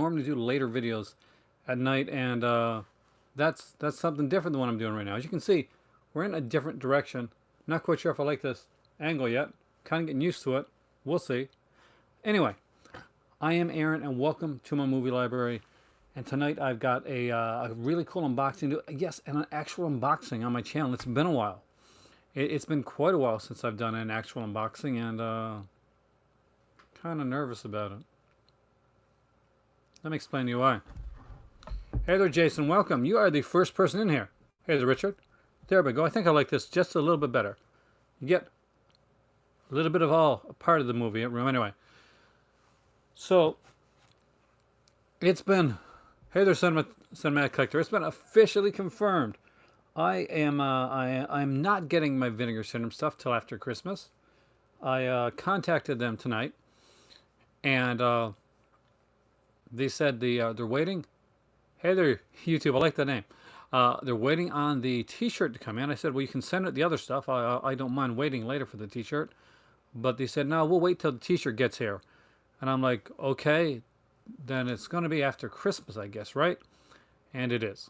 normally do later videos at night, and that's something different than what I'm doing right now. As you can see, we're in a different direction. Not quite sure if I like this angle yet. Kind of getting used to it. We'll see. Anyway, I am Aaron, and welcome to my movie library. And tonight I've got a really cool unboxing. Yes, and an actual unboxing on my channel. It's been a while. It's been quite a while since I've done an actual unboxing, and kind of nervous about it. Let me explain to you why. Hey there, Jason. Welcome. You are the first person in here. Hey there, Richard. There we go. I think I like this just a little bit better. You get a little bit of all a part of the movie room. Anyway, so it's been. Hey there, cinematic collector. It's been officially confirmed. I'm not getting my Vinegar Syndrome stuff till after Christmas. I contacted them tonight, and they said they're waiting. Hey there, YouTube. I like that name. They're waiting on the T-shirt to come in. I said, well, you can send it the other stuff. I don't mind waiting later for the T-shirt. But they said, no, we'll wait till the T-shirt gets here. And I'm like, okay, then it's going to be after Christmas, I guess, right? And it is.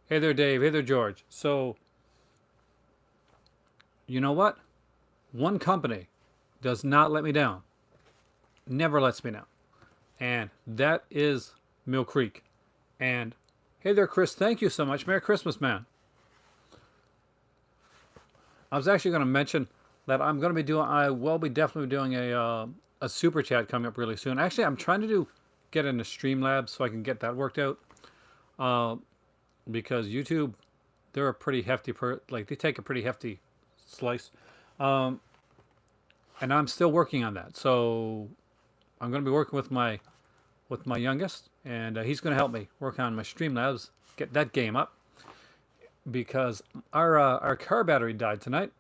Hey there, Dave. Hey there, George. So, you know what? One company does not let me down. Never lets me down. And that is Millcreek. And hey there, Chris. Thank you so much. Merry Christmas, man. I was actually going to mention that I will be definitely doing a super chat coming up really soon. Actually, I'm trying to get into Streamlabs so I can get that worked out. Because YouTube, they're a pretty hefty, they take a pretty hefty slice. And I'm still working on that. So I'm going to be working with my youngest, and he's going to help me work on my Streamlabs, get that game up, because our car battery died tonight,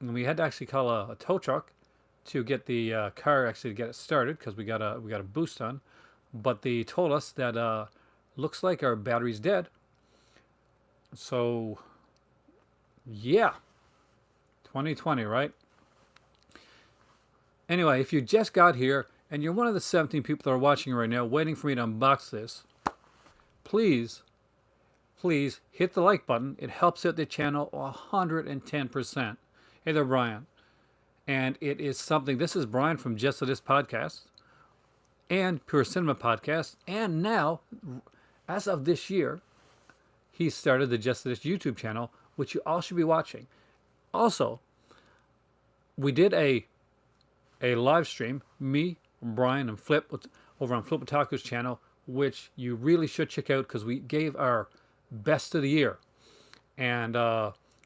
and we had to actually call a tow truck to get the car actually to get it started, because we got a boost on, but they told us that looks like our battery's dead. So yeah, 2020, right? Anyway, if you just got here and you're one of the 17 people that are watching right now waiting for me to unbox this, please hit the like button. It helps out the channel 110%. Hey there, Brian. And it is something, this is Brian from Just This Podcast and Pure Cinema Podcast. And now, as of this year, he started the Just This YouTube channel, which you all should be watching. Also, we did a live stream, me, Brian, and Flip, over on Flip Otaku's channel, which you really should check out, because we gave our best of the year. And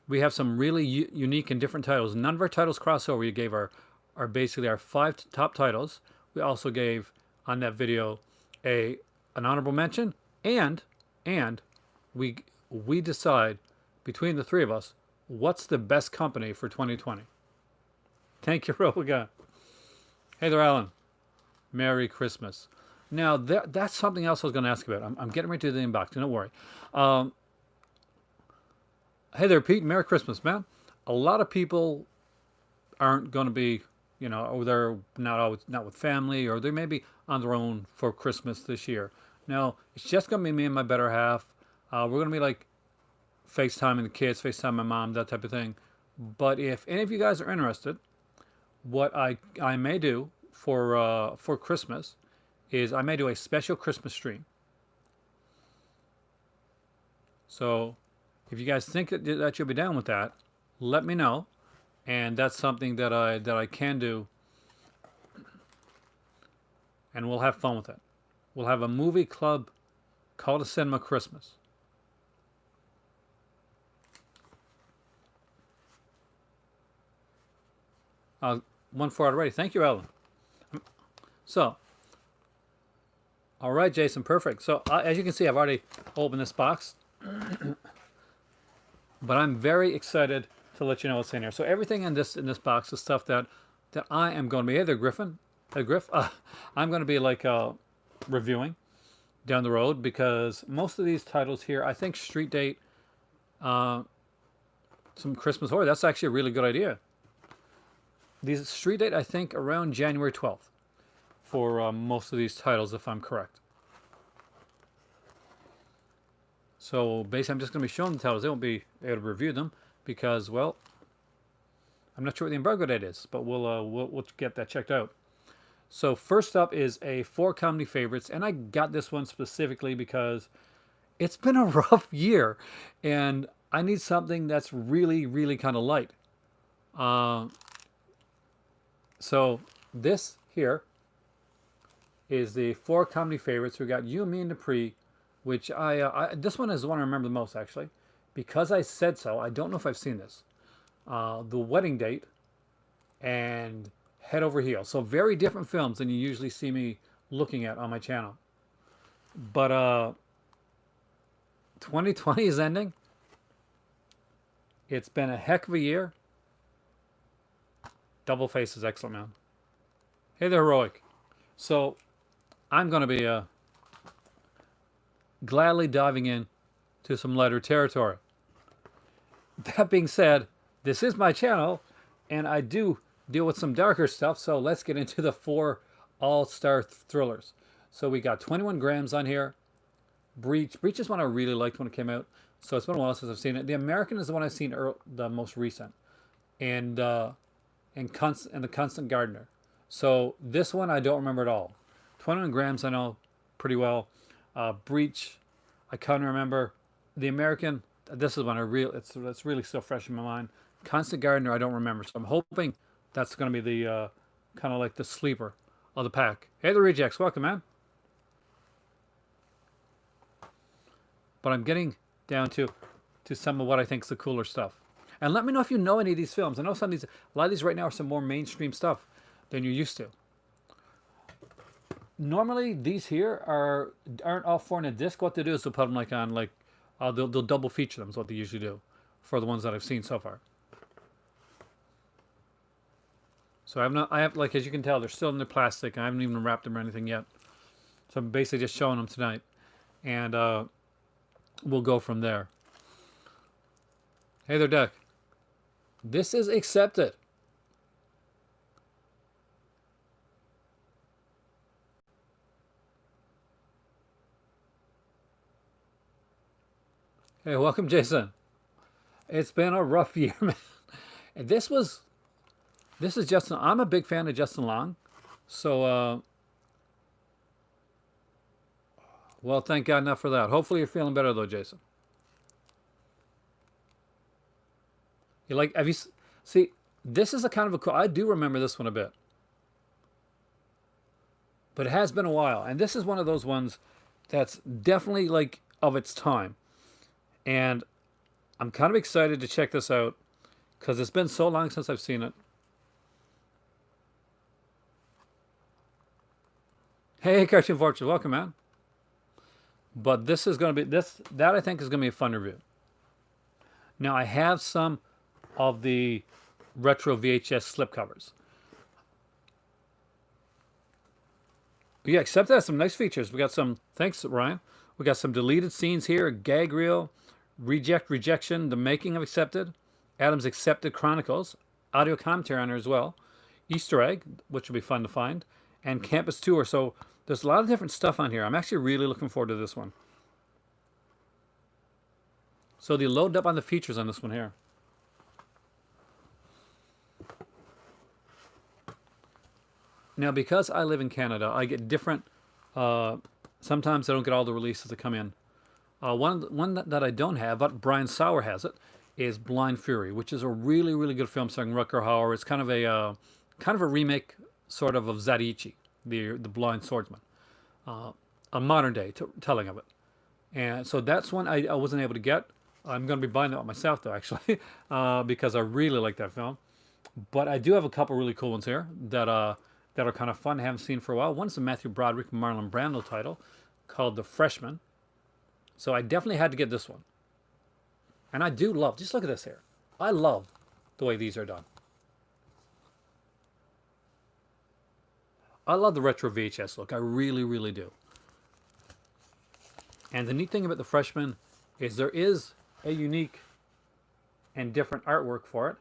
we have some really unique and different titles. None of our titles cross over. We gave our basically our 5 top titles. We also gave on that video an honorable mention, and we decide between the three of us what's the best company for 2020. Thank you, Robogun. Hey there, Alan. Merry Christmas. Now, that's something else I was going to ask about. I'm getting ready to do the unboxing. Don't worry. Hey there, Pete. Merry Christmas, man. A lot of people aren't going to be, or they're not with family, or they may be on their own for Christmas this year. Now, it's just going to be me and my better half. We're going to be like FaceTiming the kids, FaceTime my mom, that type of thing. But if any of you guys are interested, what I may do for Christmas is I may do a special Christmas stream. So if you guys think that you'll be down with that, let me know, and that's something that I can do, and we'll have fun with it. We'll have a movie club called a Cinema Christmas. One for it already. Thank you, Ellen. So, all right, Jason, perfect. So, as you can see, I've already opened this box. But I'm very excited to let you know what's in here. So everything in this box is stuff that I am going to be, hey there, Griffin. Hey, Griff. I'm going to be reviewing down the road, because most of these titles here, I think Street Date, some Christmas horror, that's actually a really good idea. These Street Date, I think, around January 12th for most of these titles, if I'm correct. So basically, I'm just going to be showing the titles. They won't be able to review them because, well, I'm not sure what the embargo date is, but we'll get that checked out. So first up is a 4 comedy favorites, and I got this one specifically because it's been a rough year, and I need something that's really, really kind of light. Uh, so this here is the 4 comedy favorites. We got You, Me, and Dupree, which this one is the one I remember the most actually, because I said so. I don't know if I've seen this. The Wedding Date and Head Over Heels. So very different films than you usually see me looking at on my channel. But 2020 is ending. It's been a heck of a year. Double Face is excellent, man. Hey there, Heroic. So I'm going to be gladly diving in to some lighter territory. That being said, this is my channel, and I do deal with some darker stuff, so let's get into the 4 all-star thrillers. So we got 21 Grams on here. Breach. Breach is one I really liked when it came out, so it's been a while since I've seen it. The American is the one I've seen the most recent, and the Constant Gardener. So this one I don't remember at all. 21 Grams I know pretty well. Breach, I can't remember. The American, this is one it's really still fresh in my mind. Constant Gardener I don't remember, so I'm hoping that's going to be the kind of like the sleeper of the pack. Hey, the Rejects, welcome, man. But I'm getting down to some of what I think is the cooler stuff. And let me know if you know any of these films. I know some of these, a lot of these right now are some more mainstream stuff than you're used to. Normally, these here aren't all 4 in a disc. What they do is they'll put them like on they'll double feature them is what they usually do for the ones that I've seen so far. So I have like, as you can tell, they're still in the plastic. I haven't even wrapped them or anything yet. So I'm basically just showing them tonight, and we'll go from there. Hey there, Deck. This is Accepted. Hey, welcome, Jason. It's been a rough year, man. And this is Justin. I'm a big fan of Justin Long. So, well, thank God enough for that. Hopefully you're feeling better, though, Jason. You like, have you, see, this is a kind of a cool, I do remember this one a bit. But it has been a while. And this is one of those ones that's definitely like of its time. And I'm kind of excited to check this out because it's been so long since I've seen it. Hey, Cartoon Fortune, welcome, man. But this is going to be, that I think is going to be a fun review. Now, I have some of the retro VHS slipcovers. Yeah, except that some nice features. We got some, thanks, Ryan. We got some deleted scenes here, a gag reel, rejection, the making of Accepted, Adam's Accepted Chronicles, audio commentary on her as well, Easter egg, which will be fun to find, and campus tour. So there's a lot of different stuff on here. I'm actually really looking forward to this one. So they load up on the features on this one here. Now, because I live in Canada, I get different, sometimes I don't get all the releases that come in. One that I don't have, but Brian Sauer has it, is Blind Fury, which is a really, really good film starring Rutger Hauer. It's kind of a remake, sort of Zadichi, the blind swordsman, a modern day telling of it. And so that's one I wasn't able to get. I'm going to be buying that myself, though, actually, because I really like that film. But I do have a couple really cool ones here that are kind of fun. I haven't seen for a while. One's a Matthew Broderick and Marlon Brando title called The Freshman. So I definitely had to get this one. And I do love, just look at this here. I love the way these are done. I love the retro VHS look. I really, really do. And the neat thing about The Freshman is there is a unique and different artwork for it.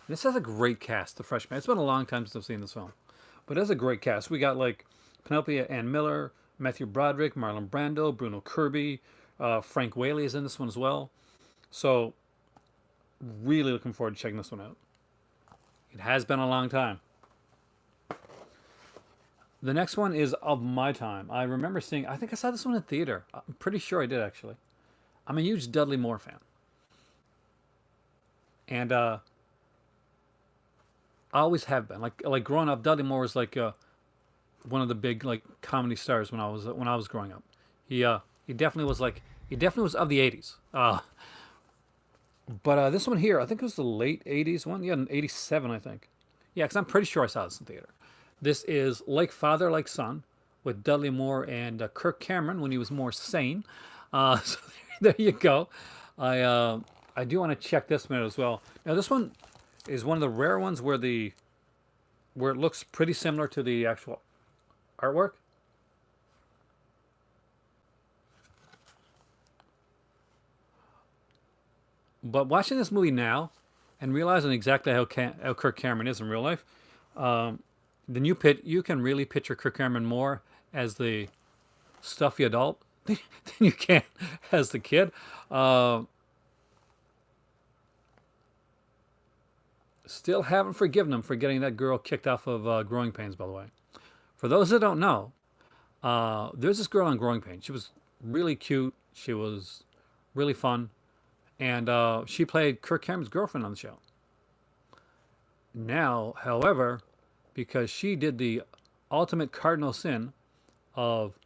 This has a great cast, The Freshman. It's been a long time since I've seen this film. But it has a great cast. We got like Penelope Ann Miller, Matthew Broderick, Marlon Brando, Bruno Kirby, Frank Whaley is in this one as well. So really looking forward to checking this one out. It has been a long time. The next one is Of My Time. I remember seeing, I think I saw this one in theater. I'm pretty sure I did actually. I'm a huge Dudley Moore fan. And I always have been. Like growing up, Dudley Moore was like one of the big like comedy stars when I was growing up. He definitely was like he definitely was of the 80s. But this one here, I think it was the late 80s one. Yeah, in 87, I think. Yeah, because I'm pretty sure I saw this in theater. This is Like Father, Like Son with Dudley Moore and Kirk Cameron when he was more sane. So there you go. I do want to check this one out as well. Now, this one is one of the rare ones where it looks pretty similar to the actual artwork. But watching this movie now and realizing exactly how Kirk Cameron is in real life, then you can really picture Kirk Cameron more as the stuffy adult than you can as the kid. Still haven't forgiven him for getting that girl kicked off of Growing Pains, by the way. For those that don't know, there's this girl on Growing Pains. She was really cute. She was really fun. And she played Kirk Cameron's girlfriend on the show. Now, however, because she did the ultimate cardinal sin of,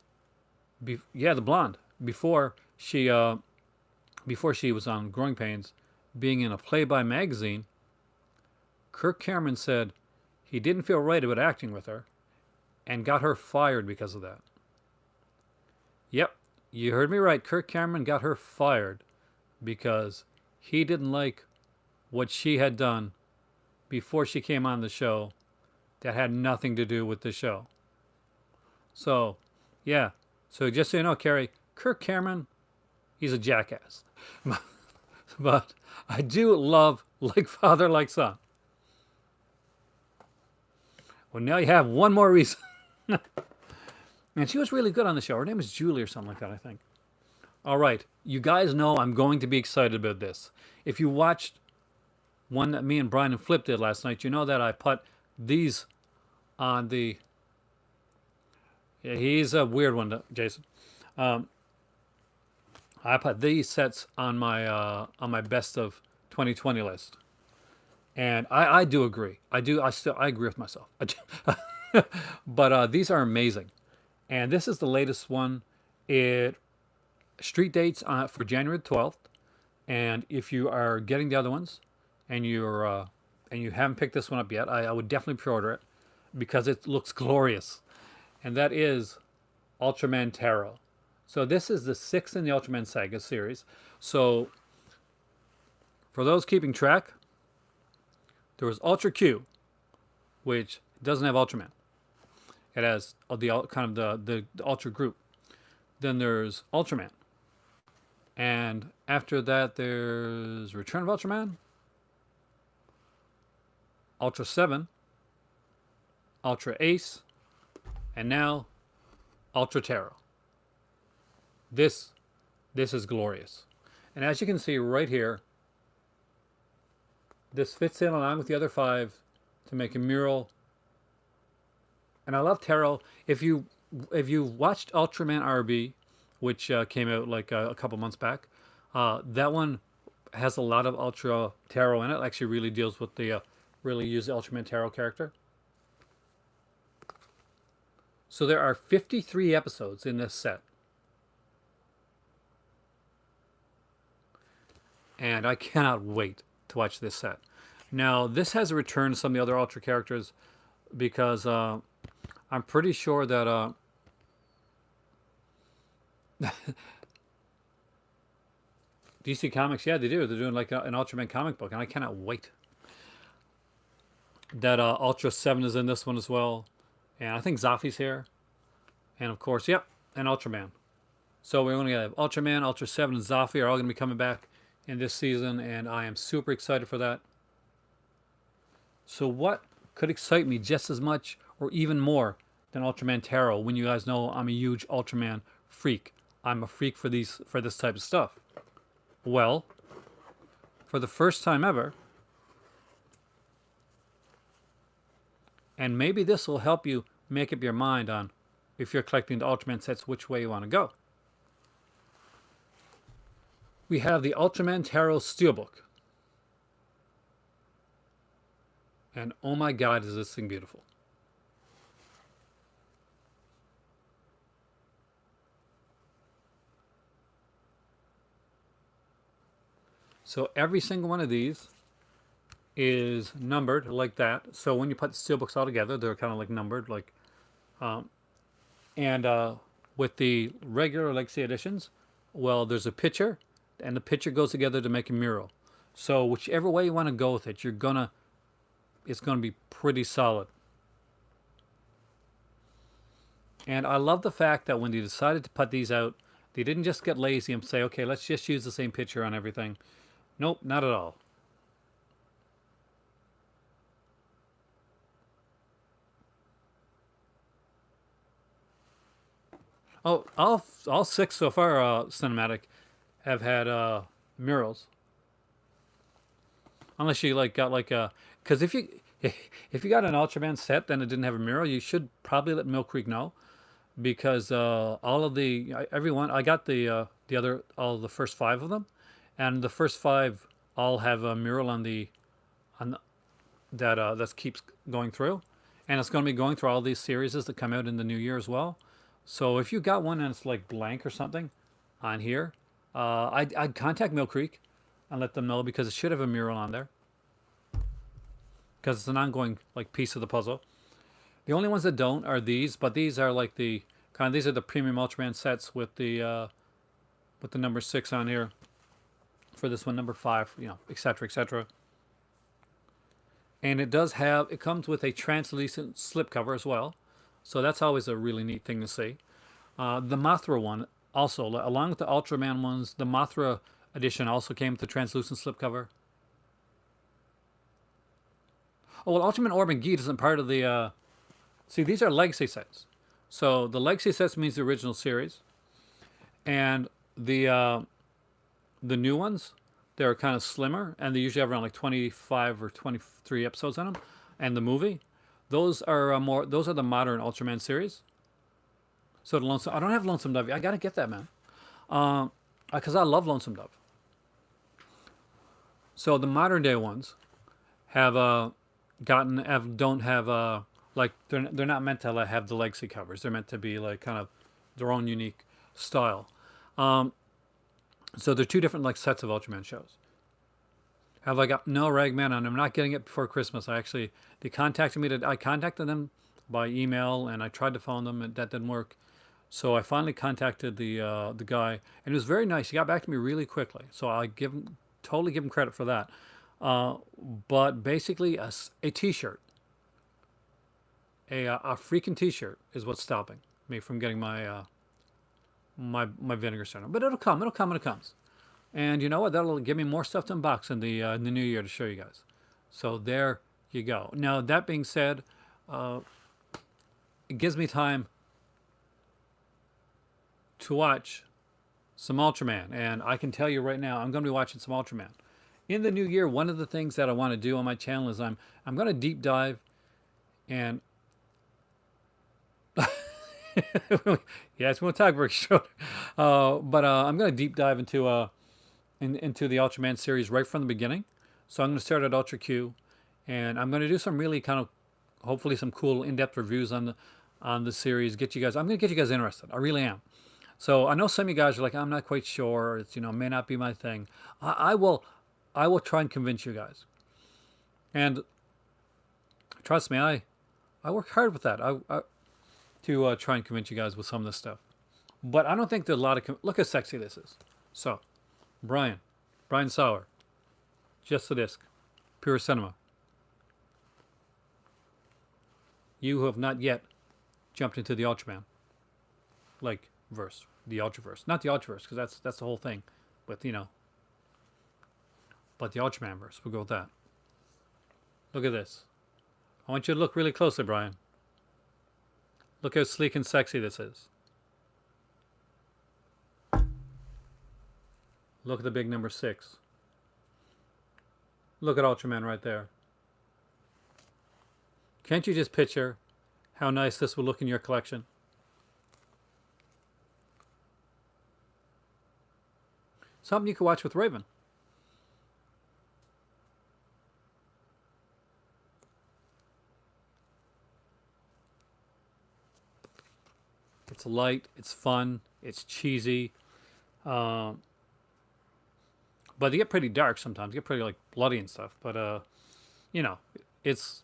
the blonde, before she was on Growing Pains, being in a Playboy magazine, Kirk Cameron said he didn't feel right about acting with her and got her fired because of that. Yep, you heard me right. Kirk Cameron got her fired because he didn't like what she had done before she came on the show that had nothing to do with the show. So, yeah. So just so you know, Carrie, Kirk Cameron, he's a jackass. But I do love Like Father, Like Son. Well, now you have one more reason. And she was really good on the show. Her name is Julie or something like that, I think. All right. You guys know I'm going to be excited about this. If you watched one that me and Brian and Flip did last night, you know that I put these on the... Yeah, he's a weird one, Jason. I put these sets on my best of 2020 list. And I do agree. I agree with myself. But these are amazing. And this is the latest one. Street dates for January 12th. And if you are getting the other ones and you haven't picked this one up yet, I would definitely pre-order it because it looks glorious. And that is Ultraman Taro. So this is the 6th in the Ultraman Saga series. So for those keeping track, there was Ultra Q, which doesn't have Ultraman. It has the Ultra group. Then there's Ultraman. And after that, there's Return of Ultraman, Ultra 7, Ultra Ace, and now Ultra Taro. This is glorious. And as you can see right here, this fits in along with the other 5 to make a mural. And I love Taro. If you watched Ultraman RB, which came out like a couple months back, that one has a lot of Ultra Taro in it. Actually really deals with the really use the Ultraman Taro character. So there are 53 episodes in this set. And I cannot wait to watch this set. Now, this has a return to some of the other Ultra characters because I'm pretty sure that DC Comics, yeah, they do. They're doing like an Ultraman comic book, and I cannot wait. That Ultra 7 is in this one as well. And I think Zafi's here. And of course, yep, and Ultraman. So we're going to have Ultraman, Ultra 7, and Zafi are all going to be coming back in this season, and I am super excited for that. So what could excite me just as much or even more than Ultraman Taro when you guys know I'm a huge Ultraman freak. I'm a freak for this type of stuff. Well, for the first time ever, and maybe this will help you make up your mind on if you're collecting the Ultraman sets, which way you want to go. We have the Ultraman Taro steelbook. And oh my God, is this thing beautiful. So every single one of these is numbered like that. So when you put the steelbooks all together, they're kind of like numbered, like, and with the regular Legacy editions, well, there's a picture, and the picture goes together to make a mural. So whichever way you want to go with it, it's gonna be pretty solid. And I love the fact that when they decided to put these out, they didn't just get lazy and say, okay, let's just use the same picture on everything. Nope, not at all. Oh, all six so far cinematic have had murals. Unless you like got like a, because if you got an Ultraman set and it didn't have a mural, you should probably let Millcreek know, because all of everyone I got the other all the first five of them, and the first five all have a mural on that keeps going through, and it's going to be going through all these series that come out in the new year as well. So if you got one and it's like blank or something on here, I'd contact Millcreek and let them know, because it should have a mural on there, because it's an ongoing like piece of the puzzle. The only ones that don't are these, but these are like these are the premium Ultraman sets with the number 6 on here. For this one, number 5, etc., etc. And it comes with a translucent slipcover as well. So that's always a really neat thing to see. The Mothra one also, along with the Ultraman ones, the Mothra edition also came with the translucent slipcover. Oh, well, Ultraman Orb and Geet isn't part of the... see, these are Legacy sets. So the Legacy sets means the original series. And the new ones, they're kind of slimmer, and they usually have around like 25 or 23 episodes on them. And the movie, those are those are the modern Ultraman series. So the Lonesome, I don't have Lonesome Dove. I gotta get that, man, because I love Lonesome Dove. So the modern day ones have don't have like they're not meant to have the Legacy covers. They're meant to be like kind of their own unique style. So they're two different like sets of Ultraman shows. Have I got no Ragman, and I'm not getting it before Christmas. They contacted me. I contacted them by email, and I tried to phone them, and that didn't work. So I finally contacted the guy, and he was very nice. He got back to me really quickly, so I totally give him credit for that. But basically, a T-shirt, a freaking T-shirt is what's stopping me from getting my my vinegar center. But it'll come. It'll come when it comes. And you know what? That'll give me more stuff to unbox in the new year to show you guys. So there you go. Now, that being said, it gives me time to watch some Ultraman. And I can tell you right now, I'm going to be watching some Ultraman. In the new year, one of the things that I want to do on my channel is I'm going to deep dive and... yes, we'll talk very short. But I'm going to deep dive into the Ultraman series right from the beginning. So I'm going to start at Ultra Q, and I'm going to do some really kind of, hopefully some cool in-depth reviews on the series. I'm going to get you guys interested. I really am. So I know some of you guys are like, I'm not quite sure. It's may not be my thing. I will try and convince you guys. And trust me, I work hard with that. To try and convince you guys with some of this stuff. But I don't think there's a lot of... Look how sexy this is. So, Brian Sauer, Just the Disc, Pure Cinema. You who have not yet jumped into the Ultraman, like, verse, the Ultraverse. Not the Ultraverse, because that's the whole thing. But, but the Ultraman verse, we'll go with that. Look at this. I want you to look really closely, Brian. Look how sleek and sexy this is. Look at the big number 6. Look at Ultraman right there. Can't you just picture how nice this would look in your collection? Something you could watch with Raven. It's light, it's fun, it's cheesy. But they get pretty dark sometimes. They get pretty like bloody and stuff. But you know, it's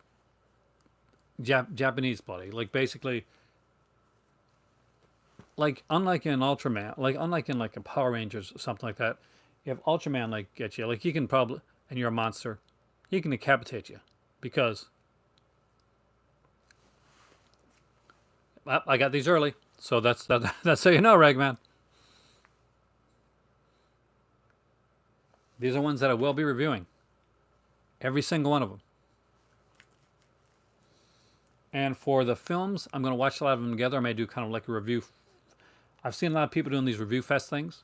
Japanese bloody. Like basically, like unlike in Ultraman, like unlike in like a Power Rangers or something like that, if Ultraman like gets you, like he can probably, and you're a monster, he can decapitate you, because I got these early, so that's how you know, Ragman. These are ones that I will be reviewing. Every single one of them. And for the films, I'm going to watch a lot of them together. I may do kind of like a review. I've seen a lot of people doing these review fest things.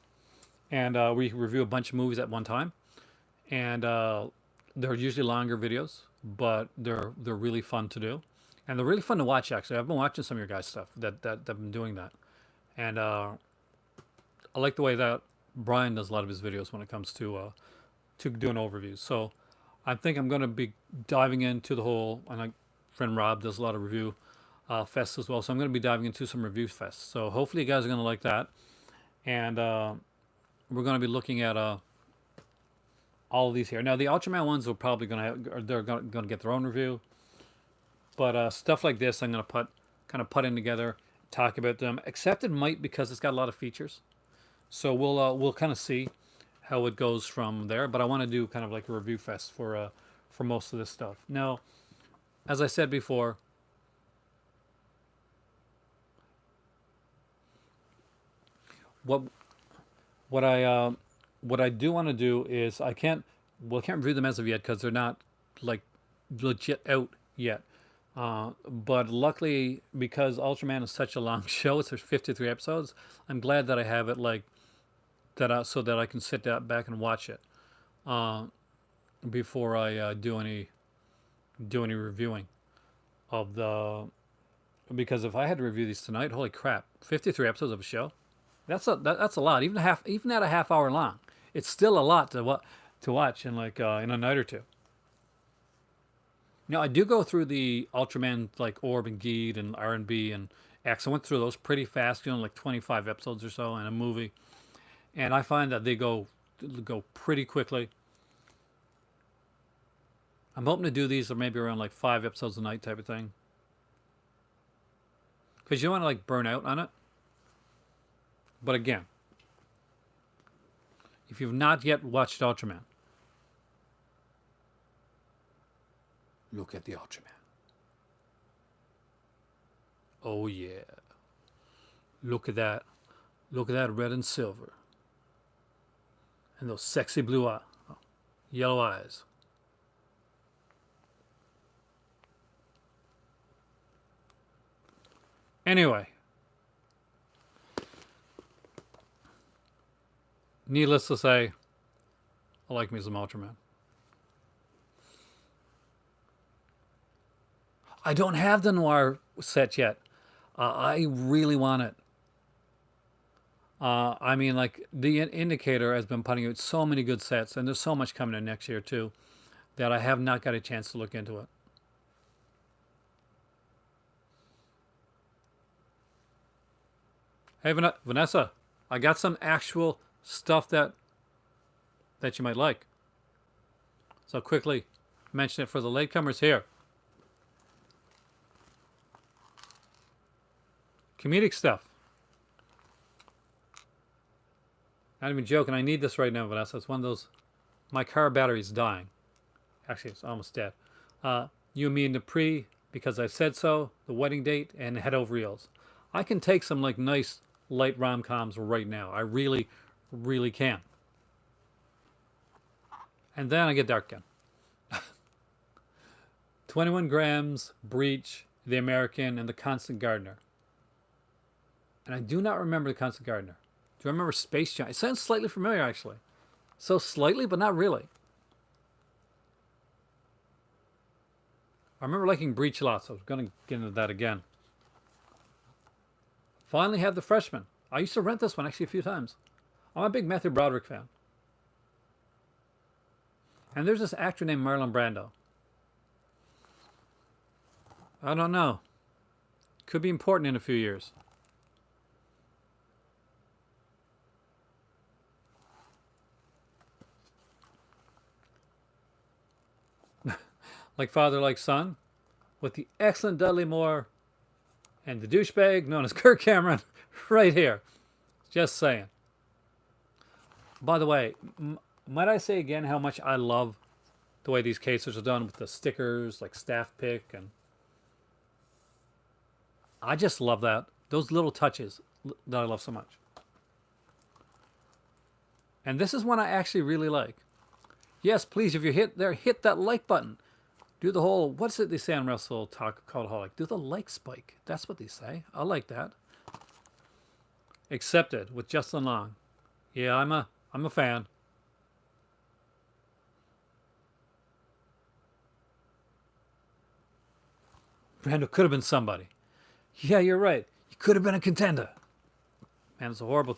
And we review a bunch of movies at one time. And they're usually longer videos, but they're really fun to do. And they're really fun to watch, actually. I've been watching some of your guys' stuff that have been doing that. And I like the way that Brian does a lot of his videos when it comes to doing overviews. So I think I'm going to be diving into the whole, and my friend Rob does a lot of review fests as well. So I'm going to be diving into some review fests. So hopefully you guys are going to like that. And we're going to be looking at all of these here. Now the Ultraman ones are probably going to have, or they're going to get their own review. But stuff like this, I'm going to kind of put in together, talk about them. Accepted might, because it's got a lot of features. So we'll kind of see how it goes from there. But I want to do kind of like a review fest for most of this stuff. Now, as I said before, what I do want to do is I can't review them as of yet because they're not like legit out yet. But luckily, because Ultraman is such a long show, it's 53 episodes. I'm glad that I have it like that, so that I can sit back and watch it before I do any reviewing of the. Because if I had to review these tonight, holy crap, 53 episodes of a show, that's a lot. Even at a half hour long, it's still a lot to watch in like in a night or two. Now, I do go through the Ultraman, like Orb and Geed and R&B and X. I went through those pretty fast, like 25 episodes or so in a movie. And I find that they go pretty quickly. I'm hoping to do these maybe around like 5 episodes a night type of thing. Because you don't want to like burn out on it. But again, if you've not yet watched Ultraman, look at the Ultraman. Oh yeah. Look at that. Look at that red and silver. And those sexy blue yellow eyes. Anyway. Needless to say, I like me some Ultraman. I don't have the Noir set yet. I really want it. I mean, like, the Indicator has been putting out so many good sets, and there's so much coming in next year, too, that I have not got a chance to look into it. Hey, Vanessa, I got some actual stuff that you might like. So quickly mention it for the latecomers here. Comedic stuff. Not even joking. I need this right now, Vanessa. It's one of those. My car battery's dying. Actually, it's almost dead. You, me, and Dupree, because I said so. The wedding date and head over reels. I can take some like nice light rom-coms right now. I really, really can. And then I get dark again. 21 Grams, Breach, The American, and The Constant Gardener. And I do not remember the Constant Gardener. Do I remember Space Giant? It sounds slightly familiar, actually. So slightly, but not really. I remember liking Breach lots. I was going to get into that again. Finally have The Freshman. I used to rent this one actually a few times. I'm a big Matthew Broderick fan. And there's this actor named Marlon Brando. I don't know. Could be important in a few years. Like Father, Like Son, with the excellent Dudley Moore and the douchebag known as Kirk Cameron right here. Just saying. By the way, might I say again how much I love the way these cases are done with the stickers, like staff pick, and I just love that. Those little touches that I love so much. And this is one I actually really like. Yes, please, if you hit there, hit that like button. Do the whole, what's it they say on Wrestle Talk Cultaholic? Do the like spike. That's what they say. I like that. Accepted with Justin Long. Yeah, I'm a fan. Brando could have been somebody. Yeah, you're right. He could have been a contender. Man, it's a horrible.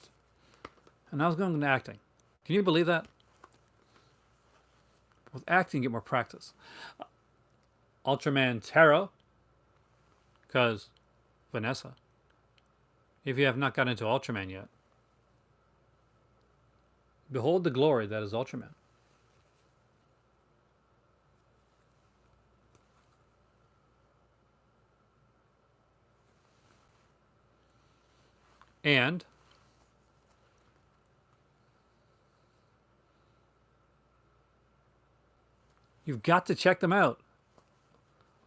And I was going into acting. Can you believe that? With acting, get more practice. Ultraman Taro, because Vanessa. If you have not got into Ultraman yet, behold the glory that is Ultraman. And you've got to check them out.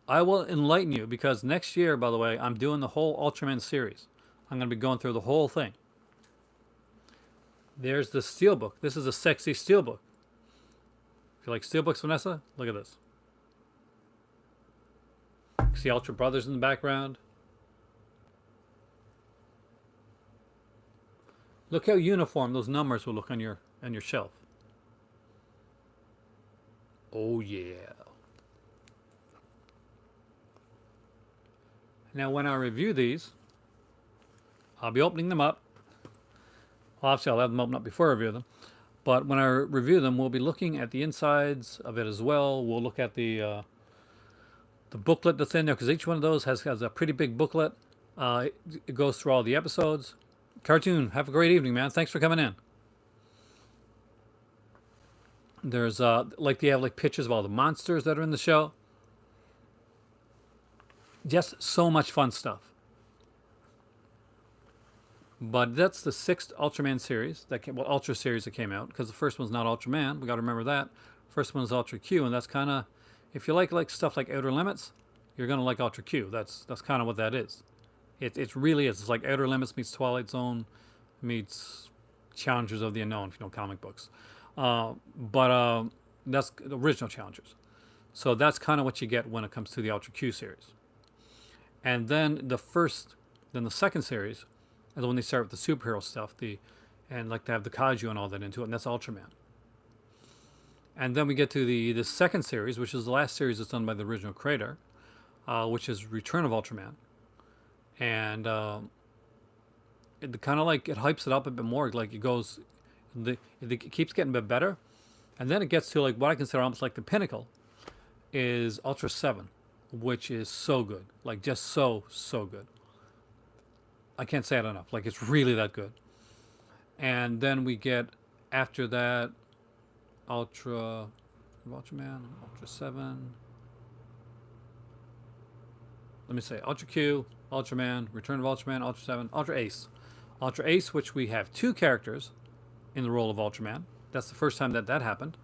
I will enlighten you because next year, by the way, I'm doing the whole Ultraman series. I'm going to be going through the whole thing. There's the steelbook. This is a sexy steelbook. If you like steelbooks, Vanessa, look at this. See Ultra Brothers in the background. Look how uniform those numbers will look on your shelf. Oh yeah. Now when I review these, I'll be opening them up. Well, obviously I'll have them open up before I review them. But when I review them, we'll be looking at the insides of it as well. We'll look at the booklet that's in there, because each one of those has a pretty big booklet. It goes through all the episodes. Cartoon, have a great evening, man. Thanks for coming in. There's like they have like pictures of all the monsters that are in the show. Just so much fun stuff. But that's the 6th Ultraman series, Ultra series that came out, because the first one's not Ultraman. We got to remember that. First one is Ultra Q, and that's kind of, if you like stuff like Outer Limits, you're gonna like Ultra Q. That's kind of what that is. It really is. It's like Outer Limits meets Twilight Zone meets Challengers of the Unknown, if you know comic books. But that's the original Challengers. So that's kind of what you get when it comes to the Ultra Q series. And then the second series is when they start with the superhero stuff, and like to have the kaiju and all that into it, and that's Ultraman. And then we get to the second series, which is the last series that's done by the original creator, which is Return of Ultraman. And it kind of like, it hypes it up a bit more, like it keeps getting a bit better. And then it gets to like what I consider almost like the pinnacle is Ultra 7, which is so good. Like just so good. I can't say it enough. Like it's really that good. And then we get after that Ultraman, Ultra 7. Let me say Ultra Q, Ultraman, Return of Ultraman, Ultra 7, Ultra Ace. Ultra Ace, which we have 2 characters in the role of Ultraman. That's the first time that happened.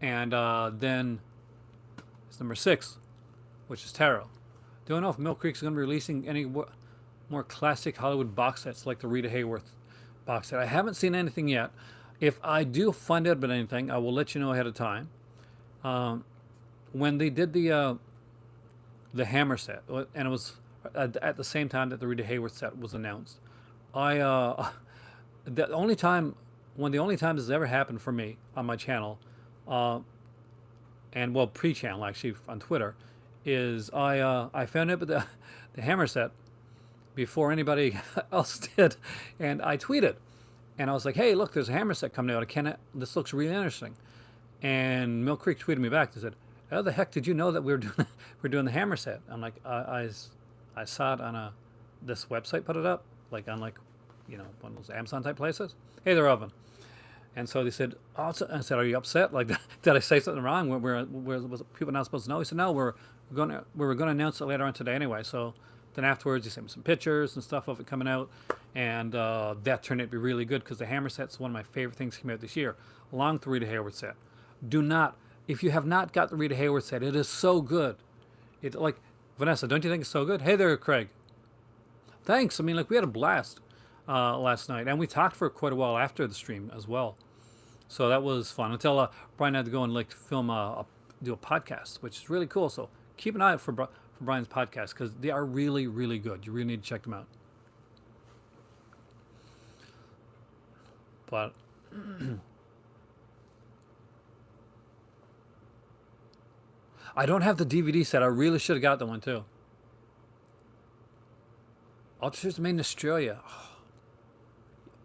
And then it's number 6, which is Taro. Don't know if Millcreek is going to be releasing any more classic Hollywood box sets like the Rita Hayworth box set. I haven't seen anything yet. If I do find out about anything, I will let you know ahead of time. When they did the Hammer set, and it was at the same time that the Rita Hayworth set was announced, I the only time one of the only times it's ever happened for me on my channel, uh, and well pre-channel actually on Twitter, is I found out about the hammer set before anybody else did, and I tweeted, and I was like, hey, look, there's a hammer set coming out. This looks really interesting. And Millcreek tweeted me back. They said, how the heck did you know that we were doing we're doing the hammer set? I'm like, I saw it on this website put it up, like on like, one of those Amazon type places. Hey there, Oven. And so they said, oh, I said, are you upset? Like, did I say something wrong? Was people not supposed to know? He said, no, we were gonna announce it later on today anyway. So then afterwards, he sent me some pictures and stuff of it coming out, and that turned out to be really good because the hammer set's one of my favorite things that came out this year, along with the Rita Hayworth set. Do not, if you have not got the Rita Hayworth set, it is so good. It like Vanessa, don't you think it's so good? Hey there, Craig. Thanks. I mean, like we had a blast last night, and we talked for quite a while after the stream as well. So that was fun until Brian had to go and like film do a podcast, which is really cool. So keep an eye out for Brian's podcast because they are really, really good. You really need to check them out. But I don't have the DVD set. I really should have got that one too. Ultraman's made in Australia.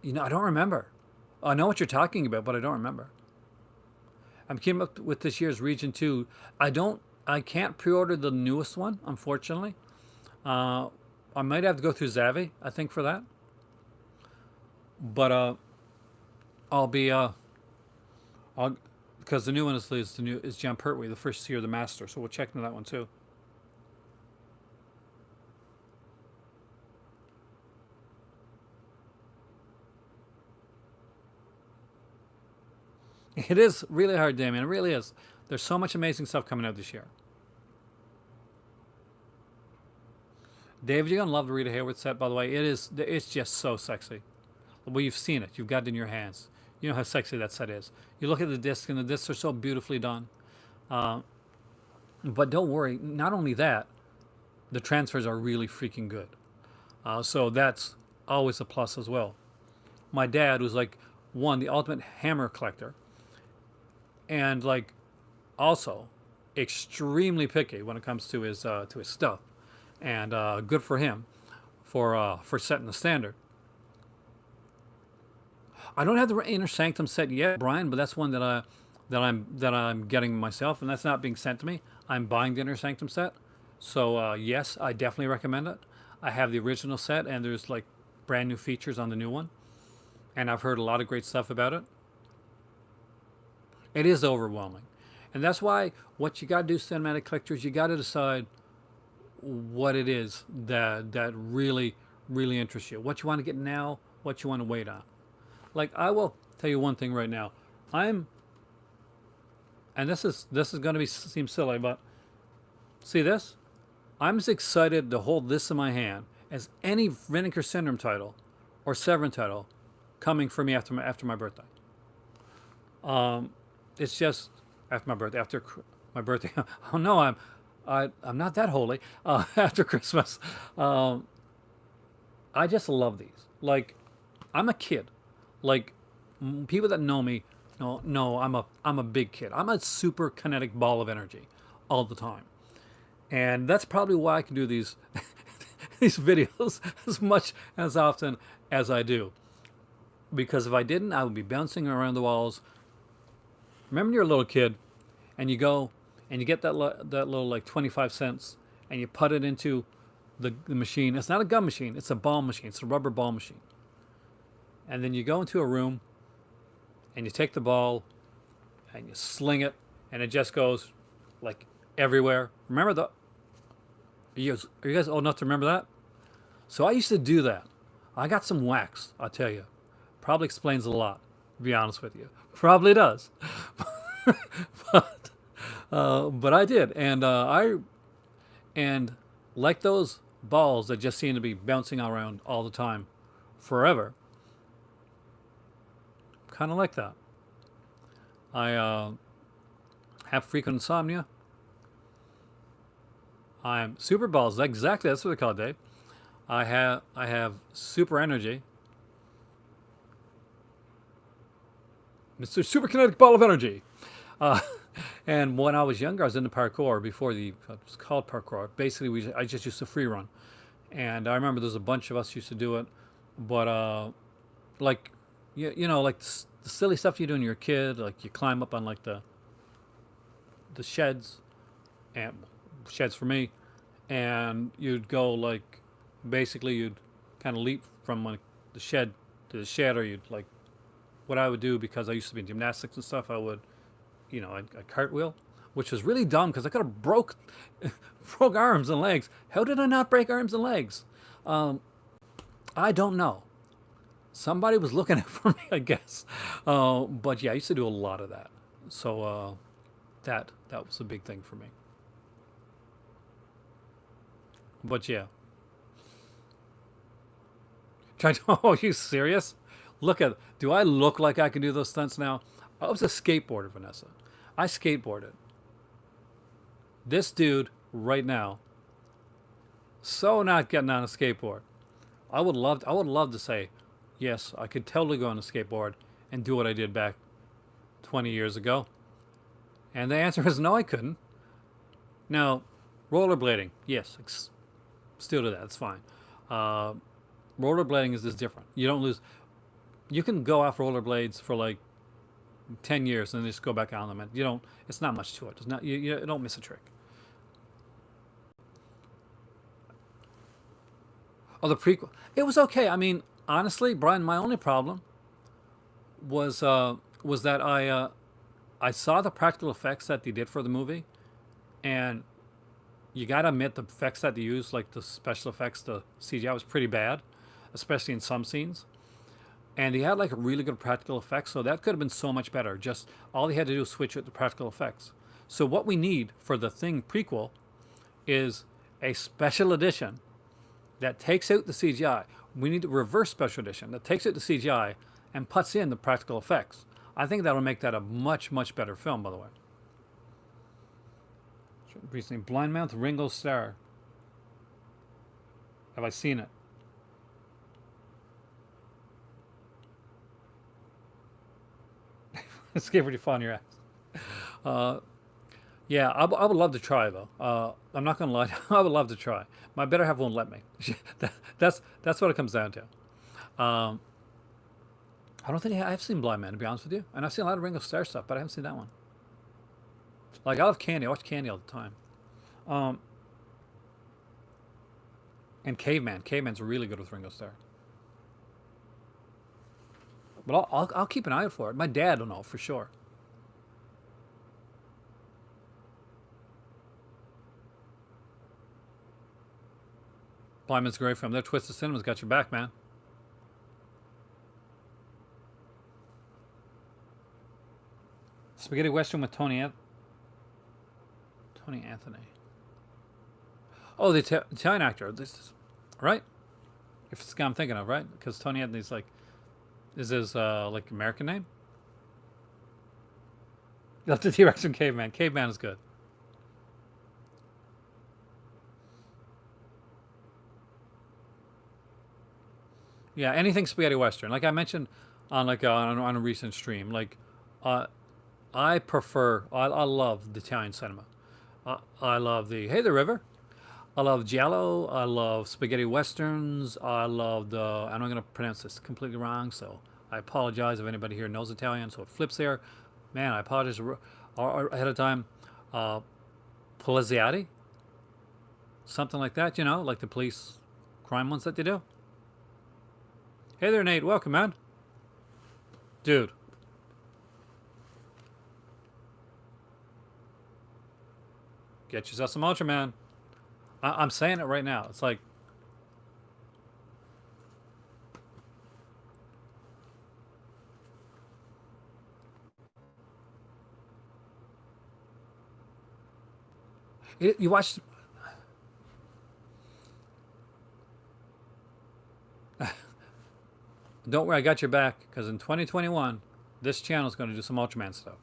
I don't remember. I know what you're talking about, but I don't remember. I'm keeping up with this year's Region 2. I can't pre-order the newest one, unfortunately. I might have to go through Zavi, I think, for that. But I'll be because the new one is John Pertwee, the first year of the Master. So we'll check into that one too. It is really hard, Damien. It really is. There's so much amazing stuff coming out this year. David, you're gonna love the Rita Hayworth set, by the way. It's just so sexy. Well, you've seen it. You've got it in your hands. You know how sexy that set is. You look at the disc, and the discs are so beautifully done. But don't worry. Not only that, the transfers are really freaking good. So that's always a plus as well. My dad was like the ultimate hammer collector, and like also extremely picky when it comes to his stuff, and good for him for setting the standard. I don't have the Inner Sanctum set yet, Brian, but that's one that I'm getting myself, and that's not being sent to me. I'm buying the Inner Sanctum set, so yes, I definitely recommend it. I have the original set, and there's like brand new features on the new one, and I've heard a lot of great stuff about it. It is overwhelming, and that's why what you got to do, cinematic collectors, you got to decide what it is that really interests you. What you want to get now, what you want to wait on. Like I will tell you one thing right now. And this is going to seem silly, but see this? I'm as excited to hold this in my hand as any Vinegar Syndrome title or Severin title coming for me after my birthday. It's just after my birthday. Oh no, I'm not that holy. After Christmas, I just love these. Like I'm a kid. Like people that know me no, I'm a big kid. I'm a super kinetic ball of energy all the time. And that's probably why I can do these these videos as much as often as I do. Because if I didn't, I would be bouncing around the walls. Remember when you're a little kid and you go and you get that little like 25 cents and you put it into the machine. It's not a gun machine, it's a ball machine. It's a rubber ball machine. And then you go into a room and you take the ball and you sling it and it just goes like everywhere. Remember are you guys old enough to remember that? So I used to do that. I got some wax, I'll tell you. Probably explains a lot, to be honest with you. Probably does. but I did. And like those balls that just seem to be bouncing around all the time forever, kind of like that. I have frequent insomnia. I'm super balls. Exactly, that's what they call it, Dave. I have super energy. Mr. Superkinetic Ball of Energy. Uh, and when I was younger, I was into parkour before it was called parkour. Basically, I just used to free run. And I remember there's a bunch of us used to do it. But, like, like the silly stuff you do when you're a kid, like you climb up on like the sheds, and sheds for me, and you'd go like, basically you'd kind of leap from like the shed to the shed, or you'd like, what I would do, because I used to be in gymnastics and stuff, I would, a cartwheel, which was really dumb because I could have broke arms and legs. How did I not break arms and legs? Um, I don't know. Somebody was looking out for me, I guess. But yeah, I used to do a lot of that. So that was a big thing for me. But yeah, trying to. Oh, are you serious? Look at. Do I look like I can do those stunts now? I was a skateboarder, Vanessa. I skateboarded. This dude right now, so not getting on a skateboard. I would love to say, yes, I could totally go on a skateboard and do what I did back 20 years ago. And the answer is no, I couldn't. Now, rollerblading, yes, still do that. It's fine. Uh, rollerblading is just different. You don't lose. You can go off rollerblades for like 10 years and then just go back on them, and you don't. It's not much to it. It's not. You don't miss a trick. Oh, the prequel. It was okay. I mean, honestly, Brian, my only problem was that I saw the practical effects that they did for the movie, and you gotta admit the effects that they used, like the special effects, the CGI was pretty bad, especially in some scenes. And they had like a really good practical effects, so that could have been so much better. Just all they had to do was switch it to practical effects. So what we need for the Thing prequel is a special edition that takes out the CGI. We need a reverse special edition that takes out the CGI and puts in the practical effects. I think that'll make that a much, much better film, by the way. Recently, Blind Mouth Ringo Starr. Have I seen it? Escape pretty fun, your ass. Uh, yeah, I would love to try though. I'm not gonna lie, I would love to try. My better half won't let me. That's what it comes down to. Um, I don't think I've seen Blind Man, to be honest with you, and I've seen a lot of Ringo Starr stuff, but I haven't seen that one. Like I love Candy. I watch Candy all the time. Um, and Caveman. Caveman's really good with Ringo Starr. But I'll keep an eye out for it. My dad will know for sure. Blind Man's a great film. That Twisted Cinema's got your back, man. Spaghetti Western with Tony Anthony. Oh, the Italian actor. This is right. If it's the guy I'm thinking of, right? Because Tony Anthony's like, is his like American name? Left the T-Rex and Caveman. Caveman is good. Yeah, anything spaghetti western. Like I mentioned on on a recent stream, like uh, I prefer. I love the Italian cinema. I love the Hey the River. I love Giallo. I love spaghetti westerns. I love the. And I'm going to pronounce this completely wrong, so I apologize if anybody here knows Italian. So it flips there. Man, I apologize ahead of time. Uh, Poliziati, something like that. Like the police crime ones that they do. Hey there, Nate. Welcome, man. Dude, get yourself some Ultraman. I'm saying it right now. It's like, you watch. Don't worry, I got your back. Because in 2021, this channel is going to do some Ultraman stuff.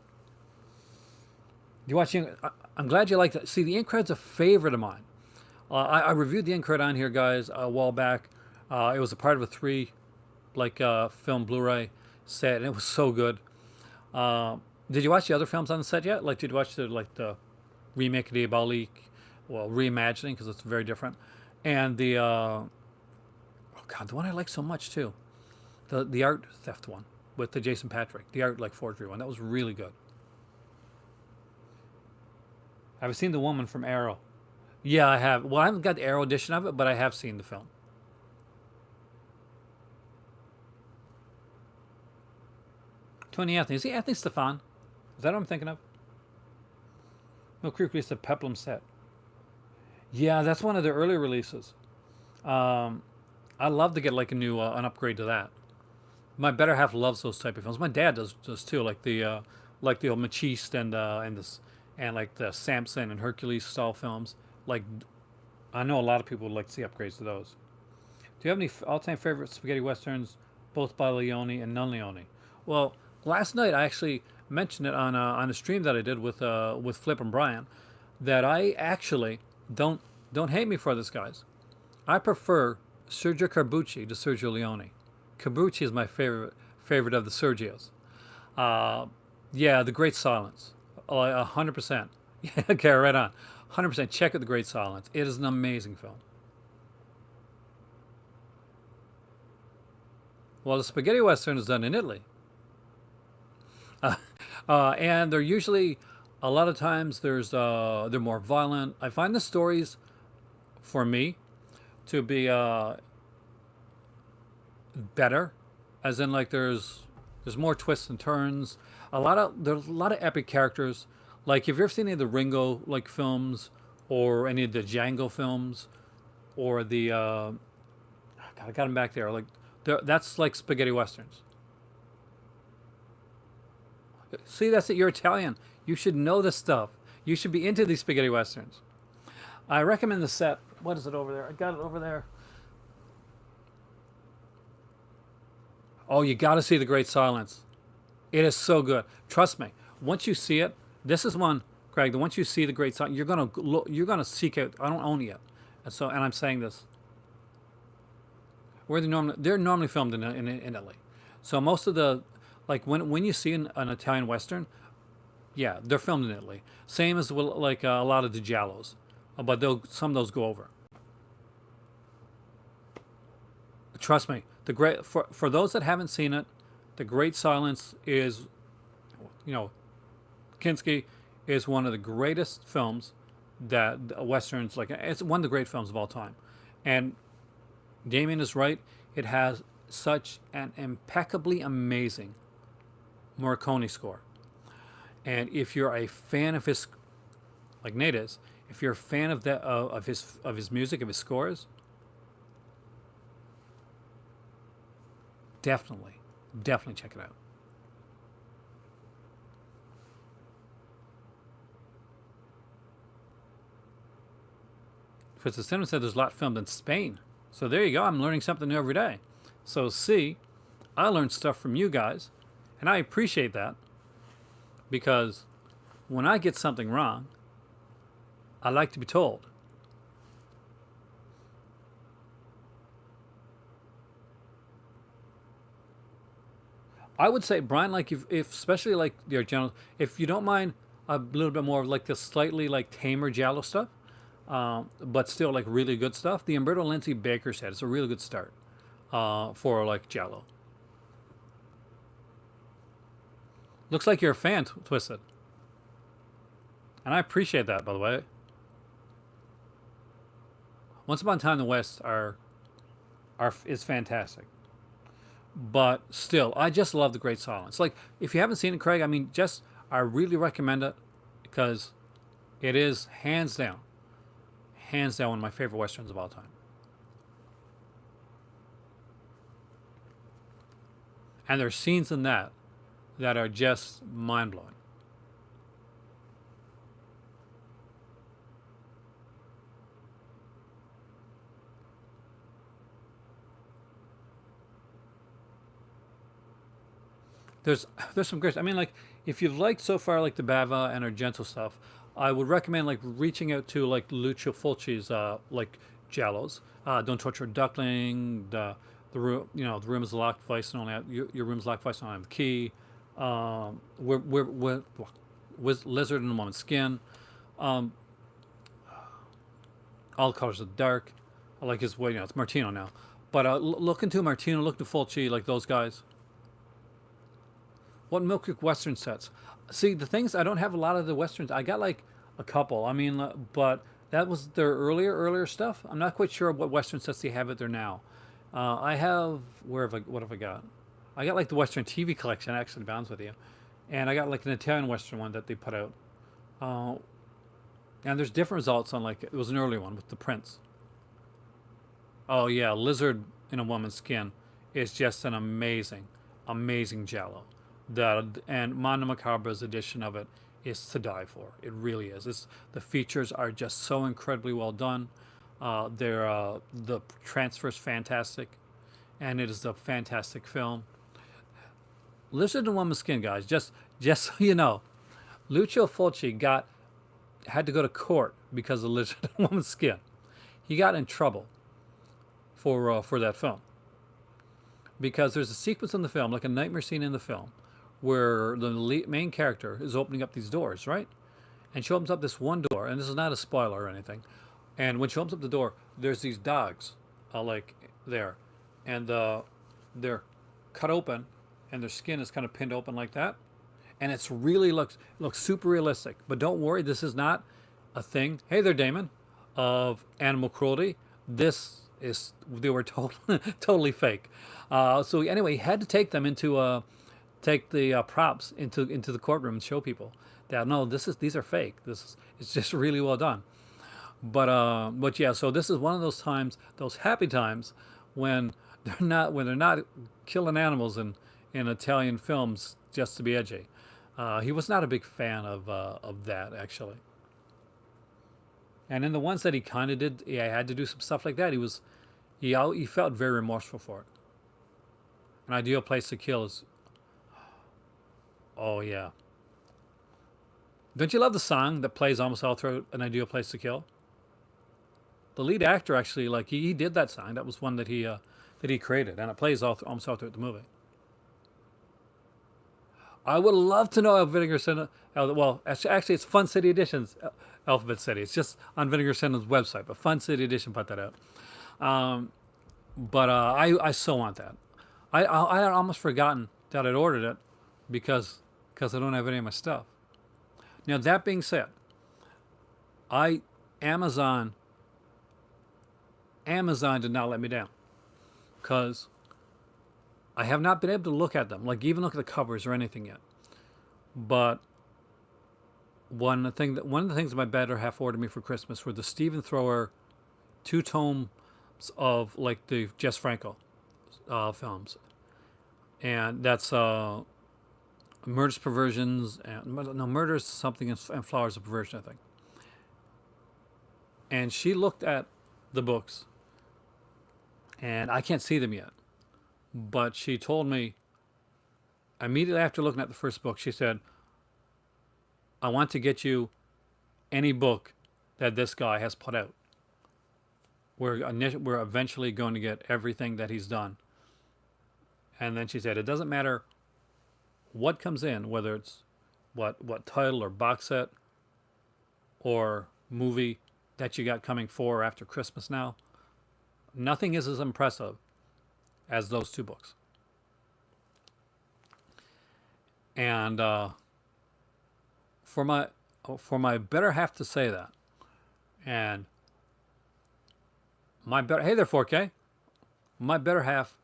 You watching? I'm glad you like that. See, the Incred's a favorite of mine. I reviewed the Incred on here, guys, a while back. It was a part of a film Blu-ray set, and it was so good. Uh, did you watch the other films on the set yet? Like, did you watch the remake of Diabolique? Well, reimagining because it's very different, and oh god, the one I like so much too, the art theft one with the Jason Patrick, the art like forgery one. That was really good. Have you seen The Woman from Arrow? Yeah, I have. Well, I haven't got the Arrow edition of it, but I have seen the film. Tony Anthony. Is he Anthony Stefan? Is that what I'm thinking of? Millcreek released a Peplum set. Yeah, that's one of their early releases. Um, I love to get like a new an upgrade to that. My better half loves those type of films. My dad does too, like the old Machiste and this and like the Samson and Hercules style films. Like I know a lot of people would like to see upgrades to those. Do you have any all-time favorite spaghetti westerns, both by Leone and non-Leone? Well, last night I actually mentioned it on a stream that I did with Flip and Brian, that I actually don't don't hate me for this, guys. I prefer Sergio Carbucci to Sergio Leone. Carbucci is my favorite of the Sergios. Uh, yeah, The Great Silence, 100%. Yeah, okay, right on. 100%. Check out The Great Silence. It is an amazing film. Well, the spaghetti western is done in Italy, and they're usually a lot of times they're more violent. I find the stories for me to be better, as in like there's more twists and turns. There's a lot of epic characters. Like if you've ever seen any of the Ringo like films or any of the Django films or the God, I got him back there. Like that's like spaghetti westerns. See, that's it. You're Italian. You should know this stuff. You should be into these spaghetti westerns. I recommend the set. What is it over there? I got it over there. Oh, you got to see The Great Silence. It is so good. Trust me. Once you see it, this is one, Craig. That once you see The Great Silence, you're gonna seek out. I don't own it yet, and I'm saying this. They're normally filmed in Italy, so most of the like when you see an Italian western, yeah, they're filmed in Italy. Same as like a lot of the Giallos, but some of those go over. Trust me, the great for those that haven't seen it, The Great Silence is, you know, Kinski is one of the greatest films that westerns like. It's one of the great films of all time, and Damien is right. It has such an impeccably amazing Morricone score, and if you're a fan of his, like Nate is, if you're a fan of that of his music, of his scores, definitely, definitely check it out. Because the cinema said there's a lot filmed in Spain. So there you go. I'm learning something new every day. So see, I learned stuff from you guys, and I appreciate that because when I get something wrong, I like to be told. I would say, Brian, like if especially like your general, if you don't mind a little bit more of like the slightly like tamer Giallo stuff, but still like really good stuff. The Umberto Lenzi Baker set is a really good start for like Giallo. Looks like you're a fan, Twisted, and I appreciate that. By the way, Once Upon a Time in the West are is fantastic, but still, I just love The Great Silence. Like if you haven't seen it, Craig, I mean, just I really recommend it because it is hands down one of my favorite westerns of all time. And there's scenes in that are just mind blowing. There's some great. I mean, like if you've liked so far like the Bava and Argento stuff, I would recommend like reaching out to like Lucio Fulci's like Giallos. Don't Torture a Duckling. The room, the room is locked. Vice and only have, your room is locked. Vice and only have the key. with lizard in a woman's skin. Um, all colors are dark. I like his way. You know, it's Martino now. But look into Martino, look into Fulci, like those guys. What Millcreek Western sets? See, the things I don't have a lot of the westerns. I got like a couple. I mean, but that was their earlier stuff. I'm not quite sure what Western sets they have it there now. I have what have I got? I got like the Western TV collection, actually, to be honest with you, and I got like an Italian Western one that they put out. Uh, and there's different results on like it was an early one with the prints. Oh yeah, lizard in a woman's skin is just an amazing Giallo. And Mondo Macabre's edition of it is to die for. It really is. The features are just so incredibly well done. The transfer's fantastic, and it is a fantastic film. Lizard in a woman's skin, guys. Just so you know, Lucio Fulci got had to go to court because of Lizard in a woman's skin. He got in trouble for that film because there's a sequence in the film, like a nightmare scene in the film, where the main character is opening up these doors, right? And she opens up this one door, and this is not a spoiler or anything. And when she opens up the door, there's these dogs, like there, and they're cut open, and their skin is kind of pinned open like that, and it's really looks super realistic. But don't worry, this is not a thing. Hey there, Damon, of animal cruelty. This is they were totally fake. So anyway, he had to take them into take the props into the courtroom and show people that no, these are fake. This is it's just really well done. But yeah, so this is one of those times, those happy times when they're not killing animals in Italian films just to be edgy. He was not a big fan of that actually. And in the ones that he kind of did, yeah, had to do some stuff like that. He felt very remorseful for it. An ideal place to kill is, oh yeah. Don't you love the song that plays almost all through An Ideal Place to Kill? The lead actor actually, like he did that song. That was one that he created, and it plays almost all throughout the movie. I would love to know how Vinegar Syndrome. Well, actually, it's Fun City Editions, Alphabet City. It's just on Vinegar Syndrome's website, but Fun City Edition put that out. Um, but I so want that. I had almost forgotten that I'd ordered it because I don't have any of my stuff. Now that being said, I Amazon Amazon did not let me down because I have not been able to look at them, like even look at the covers or anything yet. But one of the things my better half ordered me for Christmas were the Stephen Thrower two tomes of like the Jess Franco films, and that's Murders, Perversions, and no Murders something and Flowers of Perversion, I think. And she looked at the books, and I can't see them yet, but she told me immediately after looking at the first book, she said, I want to get you any book that this guy has put out. We're eventually going to get everything that he's done. And then she said, it doesn't matter what comes in, whether it's what title or box set or movie that you got coming for or after Christmas now, nothing is as impressive as those two books. And for my better half to say that, and hey there 4K, my better half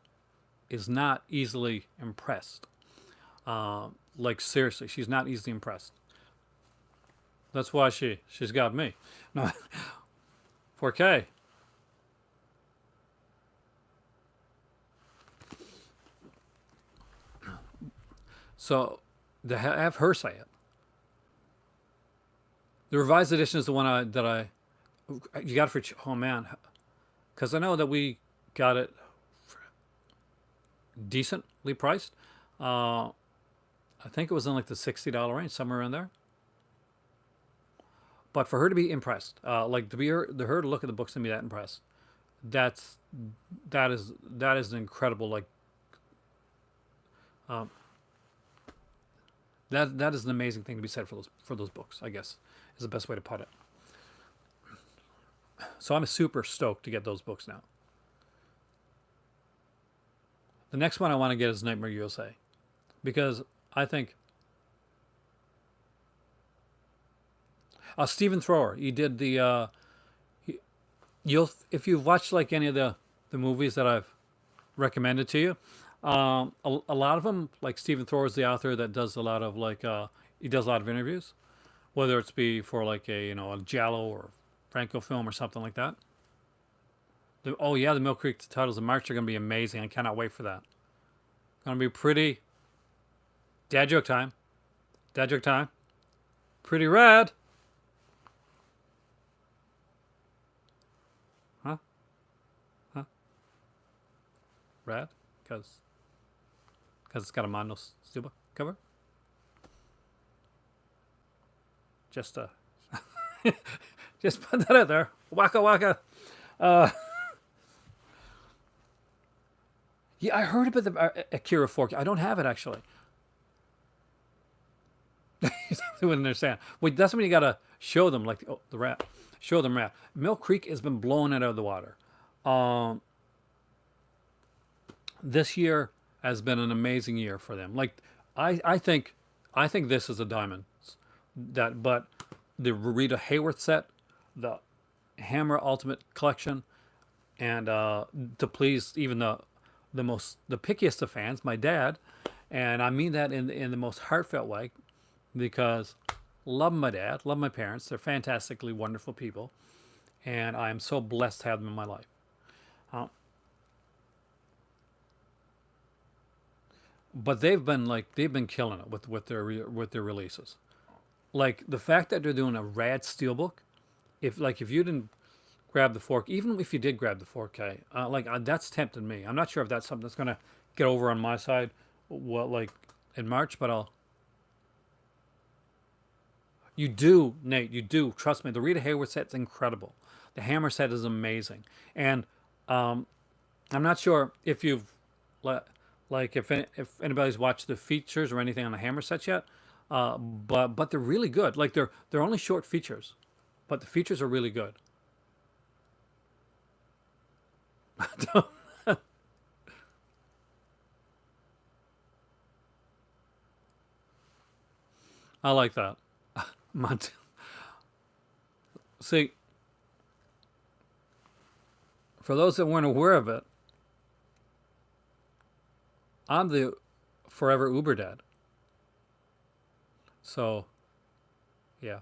is not easily impressed. Like seriously, she's not easily impressed. That's why she's got me. No, 4K. So to have her say it. The revised edition is the one you got it for, oh man, because I know that we got it decently priced. I think it was in like the $60 range, somewhere in there. But for her to be impressed, like to her to look at the books and be that impressed, that's that is an incredible like. Um, That is an amazing thing to be said for those books. I guess is the best way to put it. So I'm super stoked to get those books now. The next one I want to get is Nightmare USA because I think Stephen Thrower. He did the you'll if you've watched like any of the movies that I've recommended to you. A lot of them, like Stephen Thrower is the author that does a lot of like he does a lot of interviews, whether it's be for like a Giallo or Franco film or something like that. Oh yeah, the Millcreek titles in March are going to be amazing. I cannot wait for that. Going to be pretty. Dad joke time. Dad joke time. Pretty rad. Huh? Huh? Rad? Because it's got a Mondo Steelbook cover. Just just put that out there. Waka waka. Yeah, I heard about the Akira 4K. I don't have it actually. You wouldn't understand. Wait, that's when you gotta show them like the rat. Show them rat. Millcreek has been blowing it out of the water. Um, this year has been an amazing year for them. Like I think this is a diamond. But the Rita Hayworth set, the Hammer Ultimate Collection, and to please even the pickiest of fans, my dad, and I mean that in the most heartfelt way, because love my dad, love my parents. They're fantastically wonderful people, and I am so blessed to have them in my life. Uh, but they've been killing it with their releases. Like the fact that they're doing a rad steelbook. If you didn't grab the 4K, even if you did grab the 4K, that's tempted me. I'm not sure if that's something that's gonna get over on my side, what like in March, but I'll. You do, Nate. You do. Trust me. The Rita Hayworth set's incredible. The Hammer set is amazing, and um, I'm not sure if you've like if anybody's watched the features or anything on the Hammer sets yet, but they're really good. Like they're only short features, but the features are really good. I like that. Mont- See, for those that weren't aware of it, I'm the forever Uber dad. So yeah,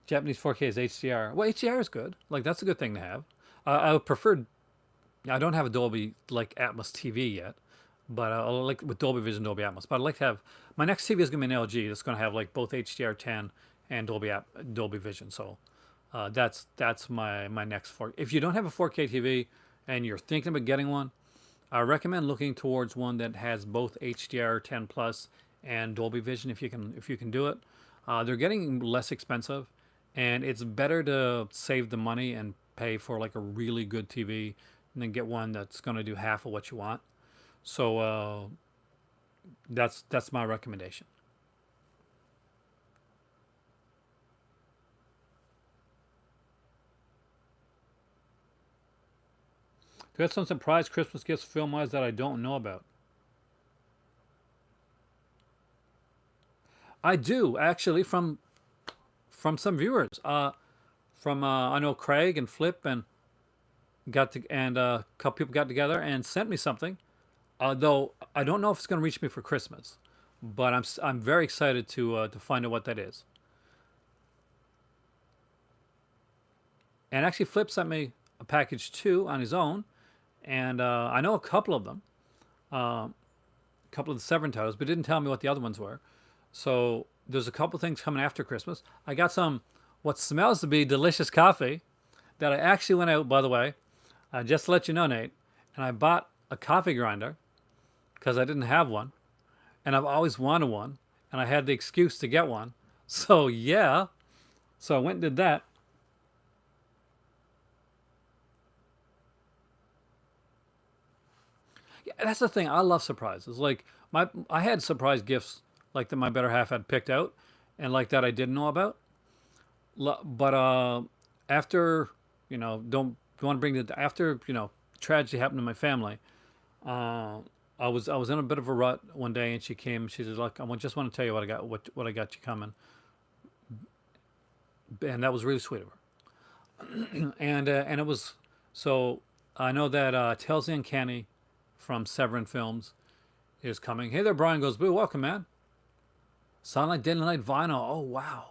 Japanese 4K is HDR. Well, HDR is good. Like that's a good thing to have. I would prefer. I don't have a Dolby like Atmos TV yet, but I like with Dolby Vision, Dolby Atmos. But I'd like to have my next TV is going to be an LG that's going to have like both HDR10 and Dolby Vision. So that's my next four. If you don't have a 4K TV and you're thinking about getting one, I recommend looking towards one that has both HDR10 plus and Dolby Vision if you can do it. They're getting less expensive, and it's better to save the money and pay for like a really good TV and then get one that's going to do half of what you want. So that's my recommendation. Do you have some surprise Christmas gifts film wise that I don't know about? I do actually from some viewers. From I know Craig and Flip and a couple people got together and sent me something. Though I don't know if it's going to reach me for Christmas, but I'm very excited to find out what that is. And actually, Flip sent me a package too on his own, and I know a couple of them, a couple of the Severn titles, but didn't tell me what the other ones were. So there's a couple things coming after Christmas. I got some what smells to be delicious coffee that I actually went out, by the way, just to let you know, Nate, and I bought a coffee grinder because I didn't have one, and I've always wanted one, and I had the excuse to get one. So yeah, so I went and did that. that's the thing. I love surprises. Like I had surprise gifts like that my better half had picked out, and like that I didn't know about. But after don't want to bring it after tragedy happened to my family. Uh, I was in a bit of a rut one day, and she came. She said, "Look, just want to tell you what I got you coming," and that was really sweet of her. And it was so I know that Tales the Uncanny from Severin Films is coming. Hey there, Brian goes, Boo, welcome, man. Silent Day Night Vinyl. Oh, wow.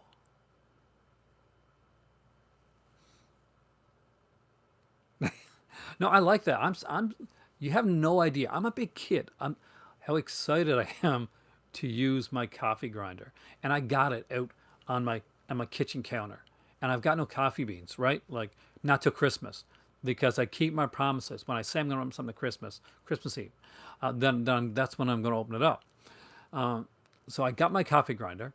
No, I like that. You have no idea. I'm a big kid. How excited I am to use my coffee grinder. And I got it out on my kitchen counter. And I've got no coffee beans, right? Like, not till Christmas. Because I keep my promises. When I say I'm going to open something Christmas Eve, then that's when I'm going to open it up. So I got my coffee grinder,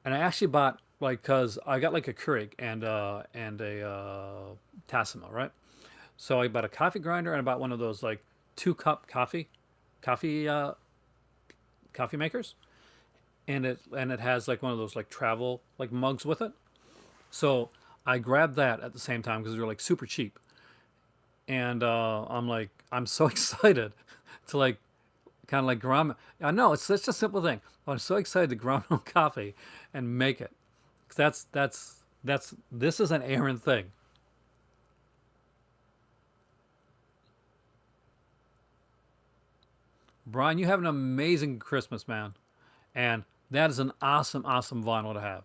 and I actually bought like because I got like a Keurig and a Tassimo, right? So I bought a coffee grinder and I bought one of those like 2 cup coffee coffee makers, and it has like one of those like travel like mugs with it. So I grabbed that at the same time because they're like super cheap, and I'm so excited to like kind of like ground. I know it's such a simple thing. I'm so excited to ground my own coffee and make it. 'Cause that's this is an Aaron thing. Brian, you have an amazing Christmas, man, and that is an awesome, awesome vinyl to have.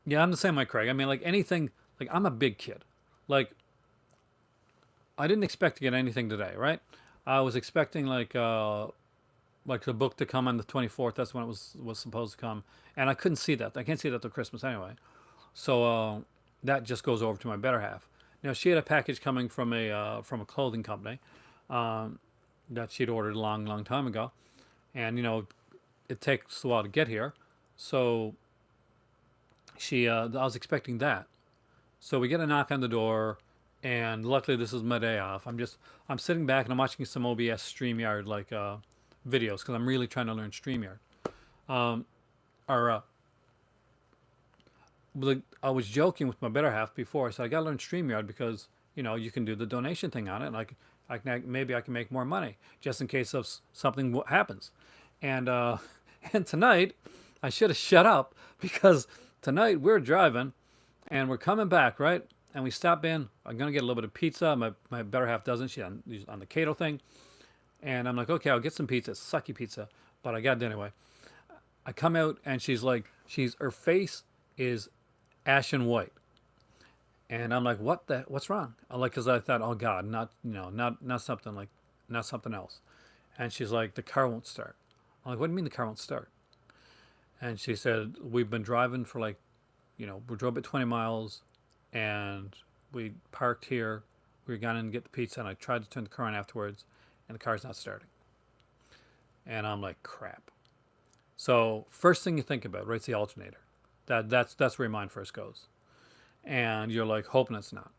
Yeah, I'm the same way, Craig. I mean, like anything, like I'm a big kid. Like I didn't expect to get anything today, right? I was expecting like the book to come on the 24th. That's when it was supposed to come, and I couldn't see that. I can't see that till Christmas anyway. So that just goes over to my better half. Now she had a package coming from a clothing company um, that she'd ordered a long, long time ago, and it takes a while to get here. So I was expecting that. So we get a knock on the door, and luckily this is my day off. I'm sitting back and I'm watching some OBS Streamyard like videos because I'm really trying to learn Streamyard. Um, or like, I was joking with my better half before. I said I got to learn Streamyard because you can do the donation thing on it, and maybe I can make more money just in case of something happens. And and tonight I should have shut up because tonight we're driving and we're coming back, right? And we stop in. I'm gonna get a little bit of pizza. My better half doesn't. She's on the Cato thing, and I'm like, okay, I'll get some pizza, sucky pizza, but I got it anyway. I come out and she's like, she's her face is ashen white, and I'm like, what's wrong? I'm like, because I thought, oh God, not something like, not something else. And she's like, the car won't start. I'm like, what do you mean the car won't start? And she said, we've been driving for like, we drove about 20 miles, and we parked here. We got in to get the pizza, and I tried to turn the car on afterwards, and the car's not starting. And I'm like, crap. So first thing you think about, right, is the alternator. That's where your mind first goes, and you're like hoping it's not.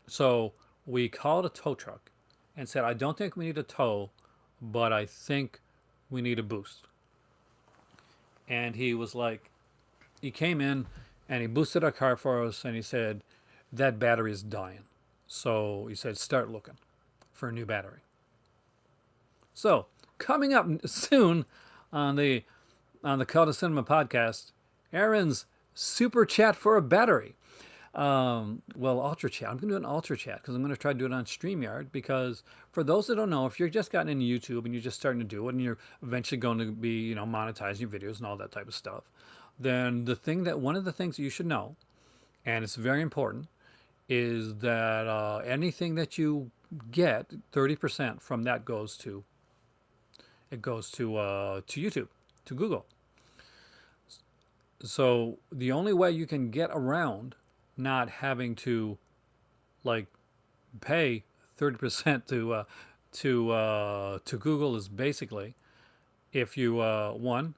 So we called a tow truck, and said, I don't think we need a tow, but I think we need a boost. And he was like, he came in and he boosted our car for us, and he said that battery is dying. So he said, start looking for a new battery. So coming up soon on the Call to Cinema podcast, Aaron's super chat for a battery. Well, Ultra Chat. I'm going to do an Ultra Chat because I'm going to try to do it on StreamYard. Because for those that don't know, if you're just gotten into YouTube and you're just starting to do it, and you're eventually going to be, monetizing your videos and all that type of stuff, then one of the things that you should know, and it's very important, is that anything that you get, 30% from that goes to YouTube, to Google. So the only way you can get around not having to like pay 30% to Google is basically if you one,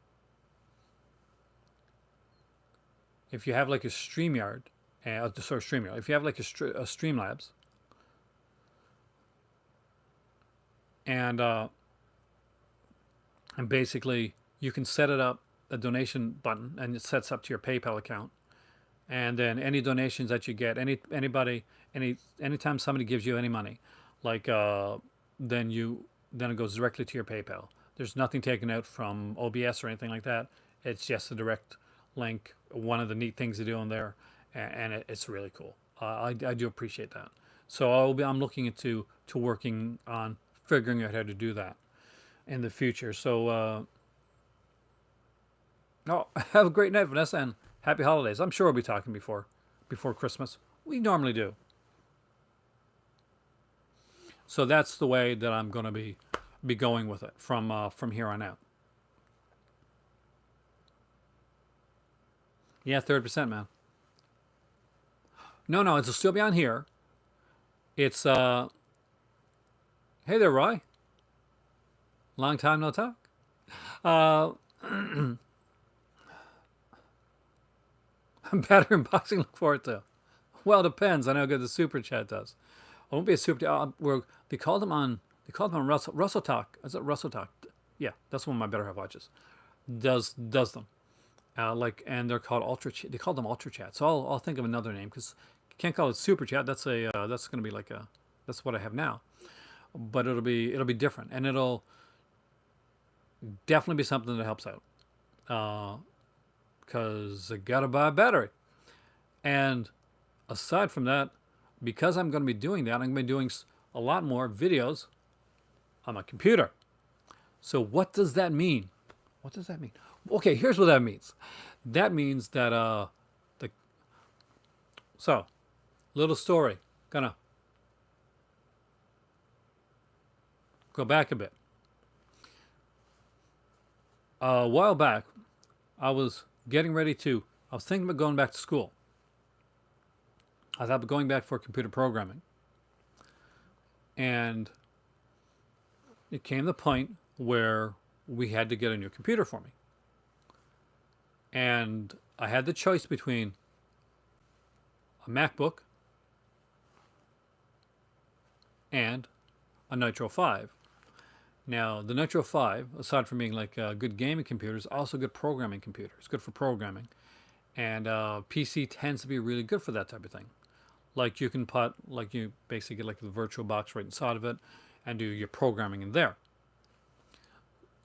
if you have like a StreamYard, sorry, StreamYard, if you have like a Streamlabs, and basically you can set it up a donation button, and it sets up to your PayPal account, and then any donations that you get, anybody, anytime somebody gives you any money, like then you then it goes directly to your PayPal. There's nothing taken out from OBS or anything like that. It's just a direct link. One of the neat things to do in there, and it's really cool. I do appreciate that. So I'm looking into to working on figuring out how to do that in the future. So oh, have a great night, Vanessa, and happy holidays. I'm sure we'll be talking before Christmas. We normally do. So that's the way that I'm going to be going with it from here on out. Yeah, 30%, man. No, it'll still be on here. It's hey there, Roy. Long time no talk. Uh, better in boxing. Look forward to. Well, depends on how good the super chat does. It won't be a super. They called him on. They called him on Russell Talk. Is it Russell Talk? Yeah, that's one of my better half watches. Does them. And they're called Ultra. They call them Ultra Chat. So I'll think of another name because you can't call it Super Chat. That's that's going to be like a that's what I have now. But it'll be different, and it'll definitely be something that helps out. Because I gotta buy a battery. And aside from that, because I'm going to be doing that, I'm going to be doing a lot more videos on my computer. So what does that mean? What does that mean? Okay, here's what that means. That means that little story. Gonna go back a bit. A while back, I was getting ready to. I was thinking about going back to school. I thought about going back for computer programming, and it came to the point where we had to get a new computer for me. And I had the choice between a MacBook and a Nitro 5. Now, the Nitro 5, aside from being like a good gaming computer, is also a good programming computer. It's good for programming. And PC tends to be really good for that type of thing. Like you basically get like the virtual box right inside of it and do your programming in there.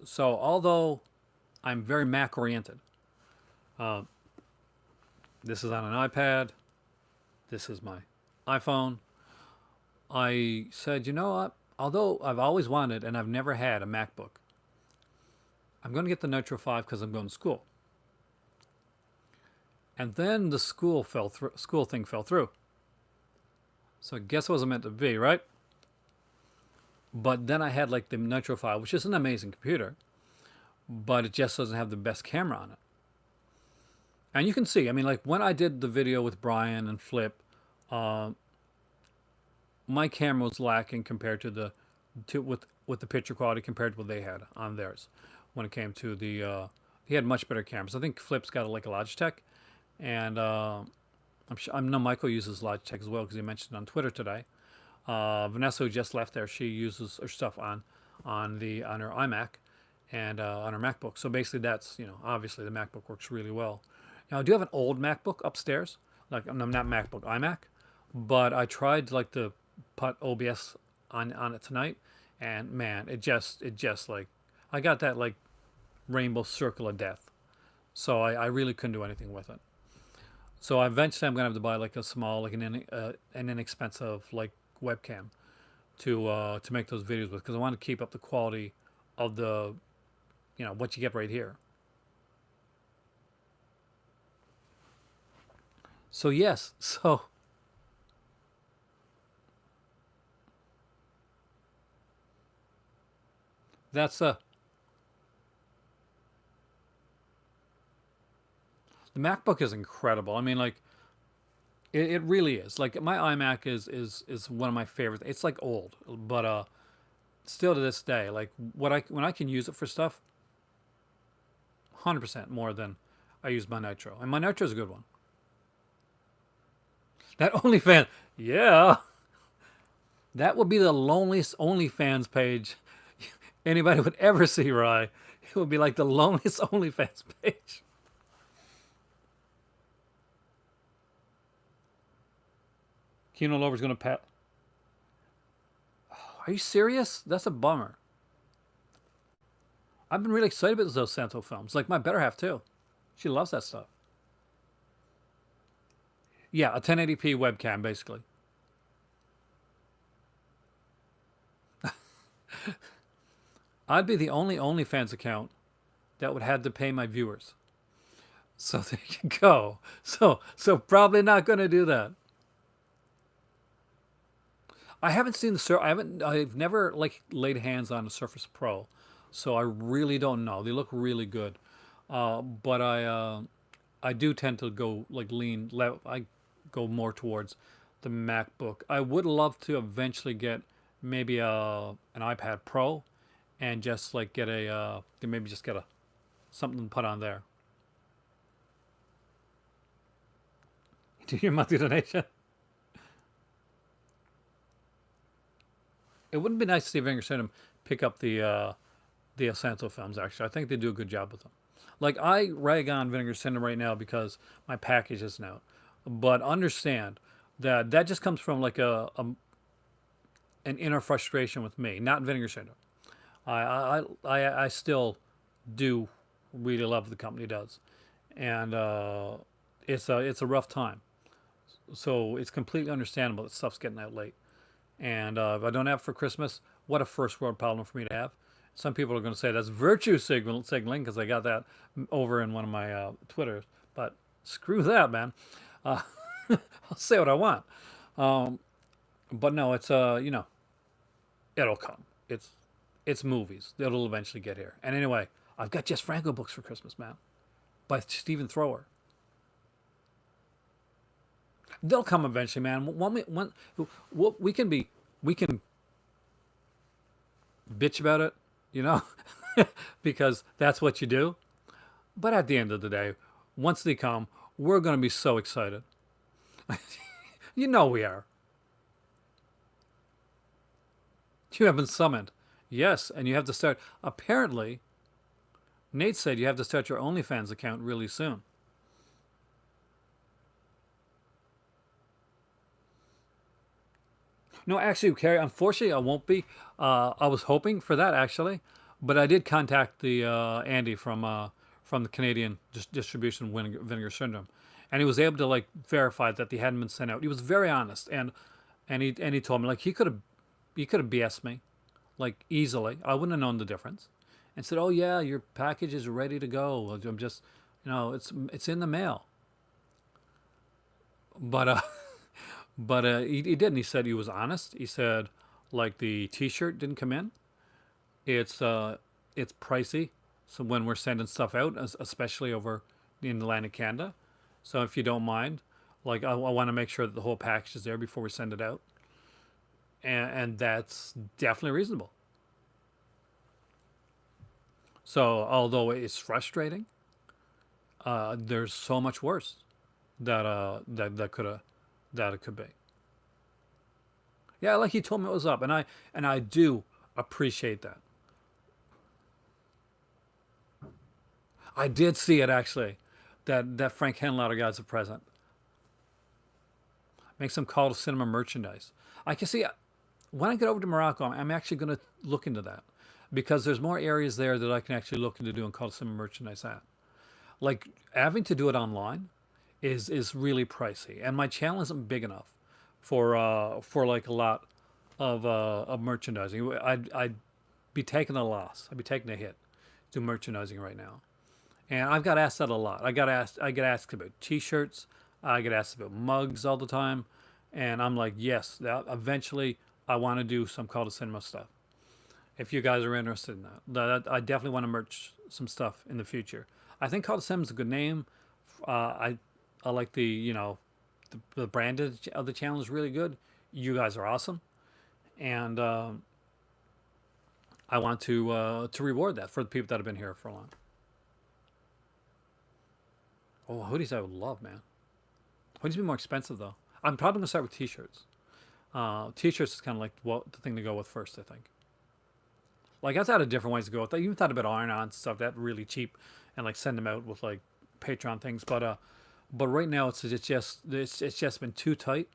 So although I'm very Mac oriented, this is on an iPad, this is my iPhone, I said, you know what? Although I've always wanted and I've never had a MacBook, I'm going to get the Nitro 5 because I'm going to school. And then the school thing fell through. So guess what it was meant to be, right? But then I had like the Nitro 5, which is an amazing computer, but it just doesn't have the best camera on it. And you can see, I mean, like when I did the video with Brian and Flip, my camera was lacking compared to with the picture quality compared to what they had on theirs. When it came to the, he had much better cameras. I think Flip's got like a Logitech, and I know Michael uses Logitech as well because he mentioned it on Twitter today. Vanessa, who just left there, she uses her stuff on her iMac and on her MacBook. So basically, that's obviously the MacBook works really well. Now I do have an old MacBook upstairs, like I'm not MacBook, iMac, but I tried like to put OBS on it tonight, and man, it just like I got that like rainbow circle of death. So I really couldn't do anything with it. So eventually I'm gonna have to buy like a small, like an inexpensive like webcam to make those videos with, because I want to keep up the quality of the what you get right here. So yes, so that's the MacBook is incredible. I mean, like it really is. Like my iMac is one of my favorites. It's like old, but still to this day, like when I can use it for stuff, 100% more than I use my Nitro. And my Nitro is a good one. That OnlyFans, yeah, that would be the loneliest OnlyFans page anybody would ever see, Rye. It would be like the loneliest OnlyFans page. Kino Lover's going to pat. Are you serious? That's a bummer. I've been really excited about those Santo films. Like my better half, too. She loves that stuff. Yeah, a 1080p webcam, basically. I'd be the only OnlyFans account that would have to pay my viewers. So there you go. So probably not going to do that. I haven't seen the I haven't. I've never like laid hands on a Surface Pro, so I really don't know. They look really good, but I do tend to go like I go more towards the MacBook. I would love to eventually get maybe an iPad Pro, and just like get a maybe just get a something to put on there. Do your monthly donation. It wouldn't be nice to see Vinegar Syndrome pick up the El Santo films. Actually, I think they do a good job with them. Like I rag on Vinegar Syndrome right now because my package isn't out, but understand that that just comes from like an inner frustration with me, not Vinegar Syndrome. I still do really love what the company does, and it's a rough time. So it's completely understandable that stuff's getting out late. And if I don't have it for Christmas, what a first world problem for me to have. Some people are going to say that's virtue signaling because I got that over in one of my Twitters. But screw that, man. Uh, I'll say what I want. Um, but no, it's it'll come. It's movies. It'll eventually get here. And anyway, I've got Jess Franco books for Christmas, man, by Stephen Thrower. They'll come eventually, man. We can we can bitch about it, you know, because that's what you do. But at the end of the day, once they come, we're going to be so excited. You know we are. You have been summoned. Yes, and you have to start. Apparently, Nate said you have to start your OnlyFans account really soon. No, actually, Carrie, unfortunately, I won't be. I was hoping for that, actually. But I did contact the Andy from the Canadian distribution Vinegar Syndrome. And he was able to like verify that they hadn't been sent out. He was very honest, and he told me like he could have BS me like easily. I wouldn't have known the difference. And said, "Oh yeah, your package is ready to go. I'm just, it's in the mail." But he didn't. He said he was honest. He said like the T-shirt didn't come in. It's pricey. So when we're sending stuff out, especially over in Atlantic Canada, so if you don't mind, like I want to make sure that the whole package is there before we send it out, and that's definitely reasonable. So although it's frustrating, there's so much worse that that it could be. Yeah, like he told me it was up, and I do appreciate that. I did see it actually. That Frank Henlotter guy's a present. Make some call to cinema merchandise. I can see when I get over to Morocco, I'm actually going to look into that because there's more areas there that I can actually look into doing call to cinema merchandise at. Like having to do it online is really pricey, and my channel isn't big enough for like a lot of merchandising. I'd be taking a loss. I'd be taking a hit to merchandising right now. And I've got asked that a lot. I get asked about T-shirts. I get asked about mugs all the time, and I'm like, yes, eventually I want to do some call to cinema stuff. If you guys are interested in I definitely want to merch some stuff in the future. I think call to cinema is a good name. I like the brand of the channel is really good. You guys are awesome, and I want to reward that for the people that have been here for a long. Oh, hoodies I would love, man. Hoodies be more expensive though. I'm probably gonna start with t-shirts. T-shirts is kind of like the thing to go with first, I think. Like I thought of different ways to go with that. I even thought about iron-on stuff that really cheap, and like send them out with like Patreon things. But right now it's just been too tight.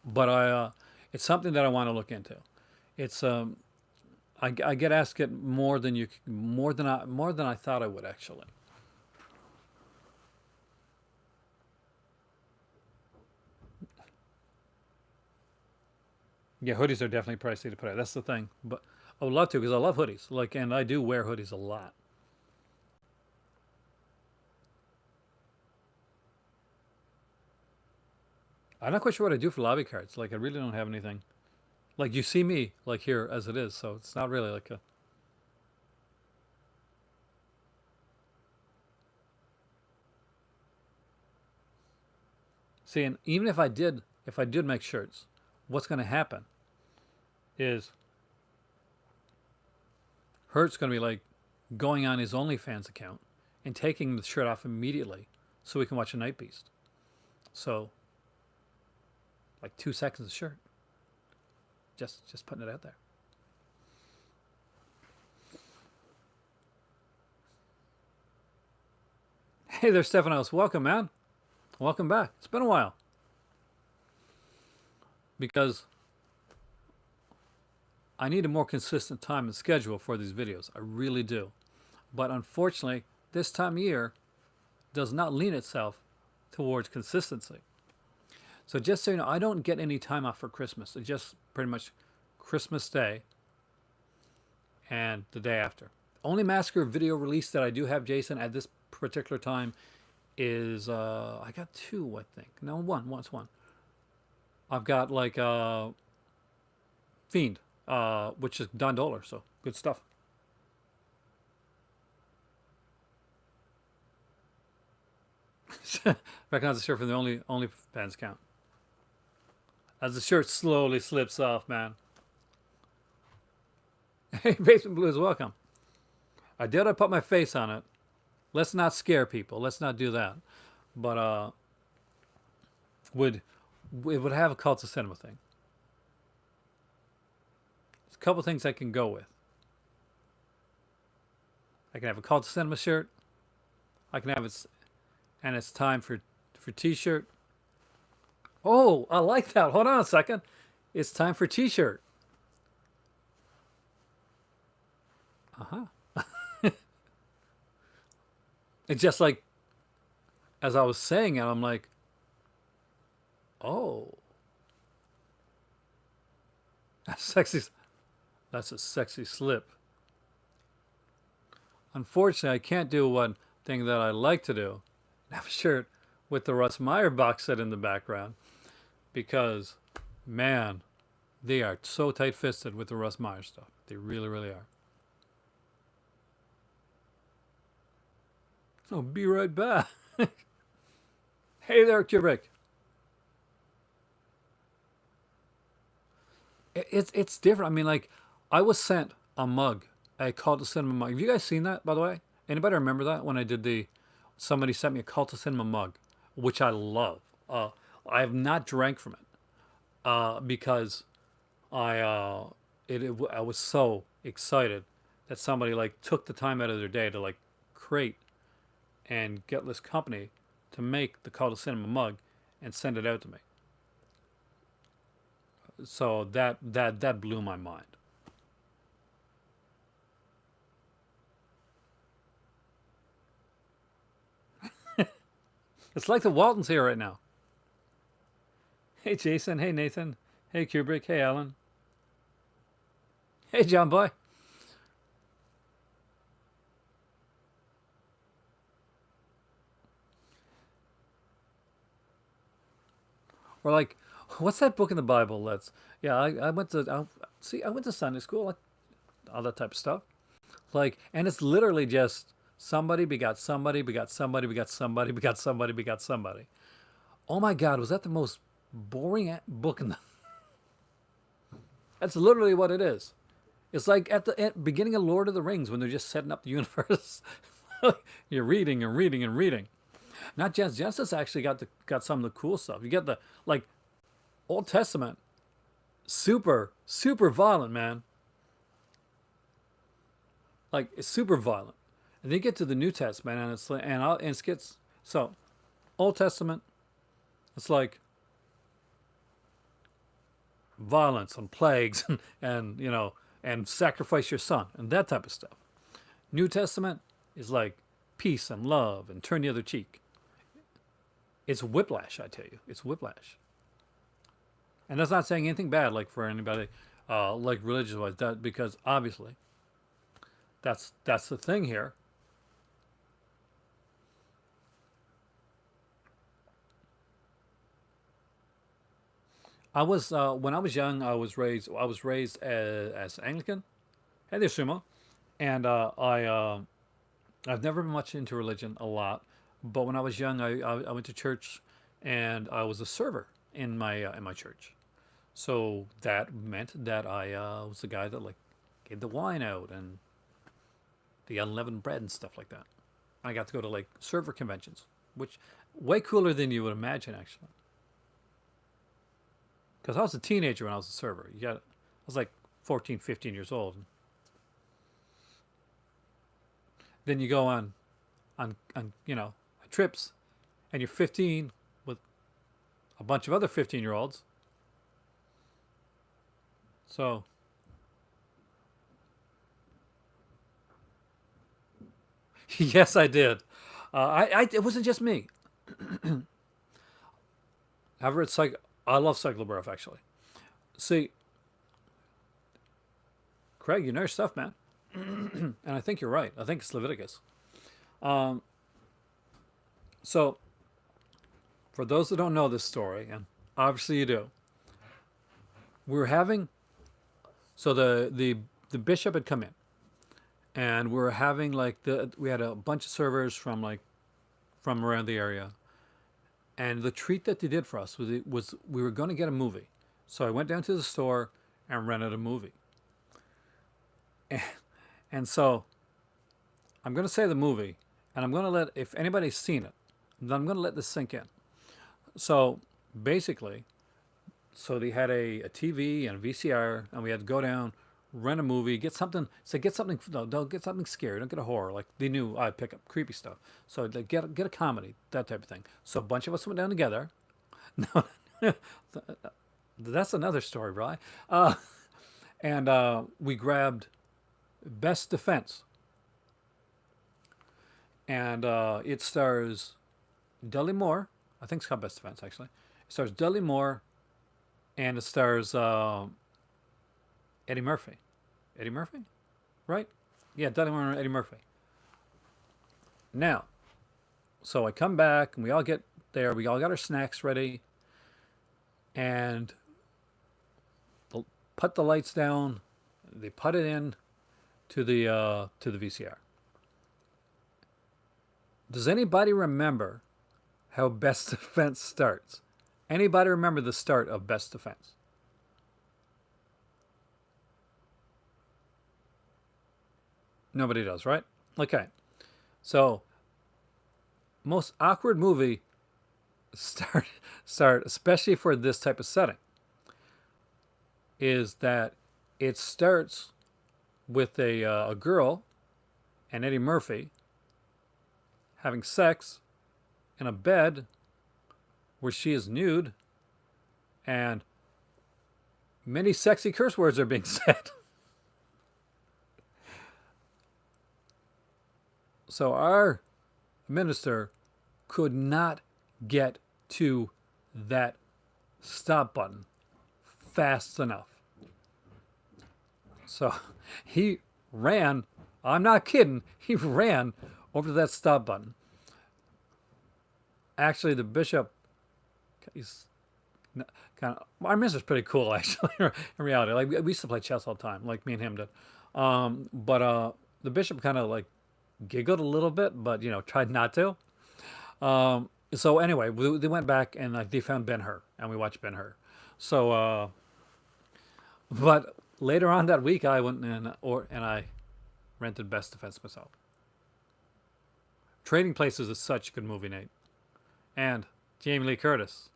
But it's something that I want to look into. It's I get asked it more than I thought I would actually. Yeah, hoodies are definitely pricey to put out. That's the thing. But I would love to because I love hoodies. Like, and I do wear hoodies a lot. I'm not quite sure what I do for lobby cards. Like, I really don't have anything. Like, you see me like here as it is, so it's not really like a. See, and even if I did make shirts, what's going to happen is Hurt's going to be like going on his OnlyFans account and taking the shirt off immediately so we can watch a Night Beast. So, like 2 seconds of shirt. Just putting it out there. Hey there, Stephanos. Welcome, man. Welcome back. It's been a while. Because I need a more consistent time and schedule for these videos. I really do. But unfortunately, this time of year does not lean itself towards consistency. So just so you know, I don't get any time off for Christmas. It's just pretty much Christmas Day and the day after. Only Massacre video release that I do have, Jason, at this particular time is I got two, I think. No, one. One's one. I've got like Fiend, which is Don Dolar, so good stuff. Recognize the shirt from the only fans count. As the shirt slowly slips off, man. Hey, Basement Blues, welcome. I put my face on it. Let's not scare people. Let's not do that. But would it would have a cult of cinema thing. There's a couple things I can go with. I can have a cult of cinema shirt. I can have it, and it's time for t-shirt. Oh, I like that. Hold on a second. It's time for t-shirt. Uh-huh. It's just like, as I was saying it, I'm like, oh, that's sexy. That's a sexy slip. Unfortunately, I can't do one thing that I like to do. Have a shirt with the Russ Meyer box set in the background. Because, man, they are so tight-fisted with the Russ Meyer stuff. They really, really are. So be right back. Hey there, Kubrick. It's different. I mean, like, I was sent a mug, a Call to Cinema mug. Have you guys seen that, by the way? Anybody remember that when I did somebody sent me a Call to Cinema mug, which I love. I have not drank from it because I was so excited that somebody like took the time out of their day to like create and get this company to make the Call to Cinema mug and send it out to me. So that blew my mind. It's like the Waltons here right now. Hey Jason, hey Nathan, hey Kubrick, hey Alan, hey John Boy. Or like, what's that book in the Bible? I went to I went to Sunday school, like all that type of stuff. Like, and it's literally just somebody begot somebody begot somebody begot somebody begot somebody begot somebody. Oh my God, was that the most boring book in the? That's literally what it is. It's like at beginning of Lord of the Rings when they're just setting up the universe. You're reading and reading and reading. Not Genesis actually got some of the cool stuff. You get the like Old Testament, super violent, man. Like it's super violent. And then you get to the New Testament, and it gets so Old Testament. It's like violence and plagues and and sacrifice your son and that type of stuff. New Testament is like peace and love and turn the other cheek. It's whiplash, I tell you. It's whiplash. And that's not saying anything bad, like for anybody, like religious wise, that because obviously that's the thing here. I was when I was young, I was raised as Anglican, and there's sumo, and I've never been much into religion a lot, but when I was young, I went to church, and I was a server in my church. So that meant that I was the guy that like gave the wine out and the unleavened bread and stuff like that. I got to go to like server conventions, which way cooler than you would imagine actually. Because I was a teenager when I was a server. I was like 14, 15 years old. Then you go on trips, and you're 15 with a bunch of other 15-year-olds. So yes, I did. It wasn't just me. However, it's like I love cyclobreath actually. See, Craig, you know your stuff, man, and I think you're right. I think it's Leviticus. Um, so for those that don't know this story, and obviously you do, we're having so the bishop had come in, and we were having like we had a bunch of servers from like from around the area, and the treat that they did for us was we were going to get a movie. So I went down to the store and rented a movie. And, and so I'm going to say the movie, and I'm going to let, if anybody's seen it, then I'm going to let this sink in. So basically, so they had a TV and a VCR, and we had to go down, rent a movie, get something. Say get something. No, don't get something scary. Don't get a horror. Like they knew I'd pick up creepy stuff. So they get a comedy, that type of thing. So a bunch of us went down together. No, that's another story, right? And we grabbed Best Defense, and it stars Dudley Moore. I think it's called Best Defense actually. It stars Dudley Moore, and it stars Eddie Murphy. Eddie Murphy, right? Yeah, Dudley Moore and Eddie Murphy. Now, so I come back and we all get there. We all got our snacks ready, and put the lights down. They put it in to the VCR. Does anybody remember how Best Defense starts? Anybody remember the start of Best Defense? Nobody does, right? Okay. So, most awkward movie start start especially for this type of setting is that it starts with a girl and Eddie Murphy having sex in a bed where she is nude and many sexy curse words are being said. So our minister could not get to that stop button fast enough. So he ran, I'm not kidding, he ran over to that stop button. Actually, the bishop, he's kind of, our minister's pretty cool actually in reality. Like we used to play chess all the time, like me and him did. But the bishop kind of like giggled a little bit, but tried not to. So anyway, they went back and they found Ben Hur, and we watched Ben Hur. So But later on that week, I went and I rented Best Defense myself. Trading Places is such a good movie, Nate. And Jamie Lee Curtis.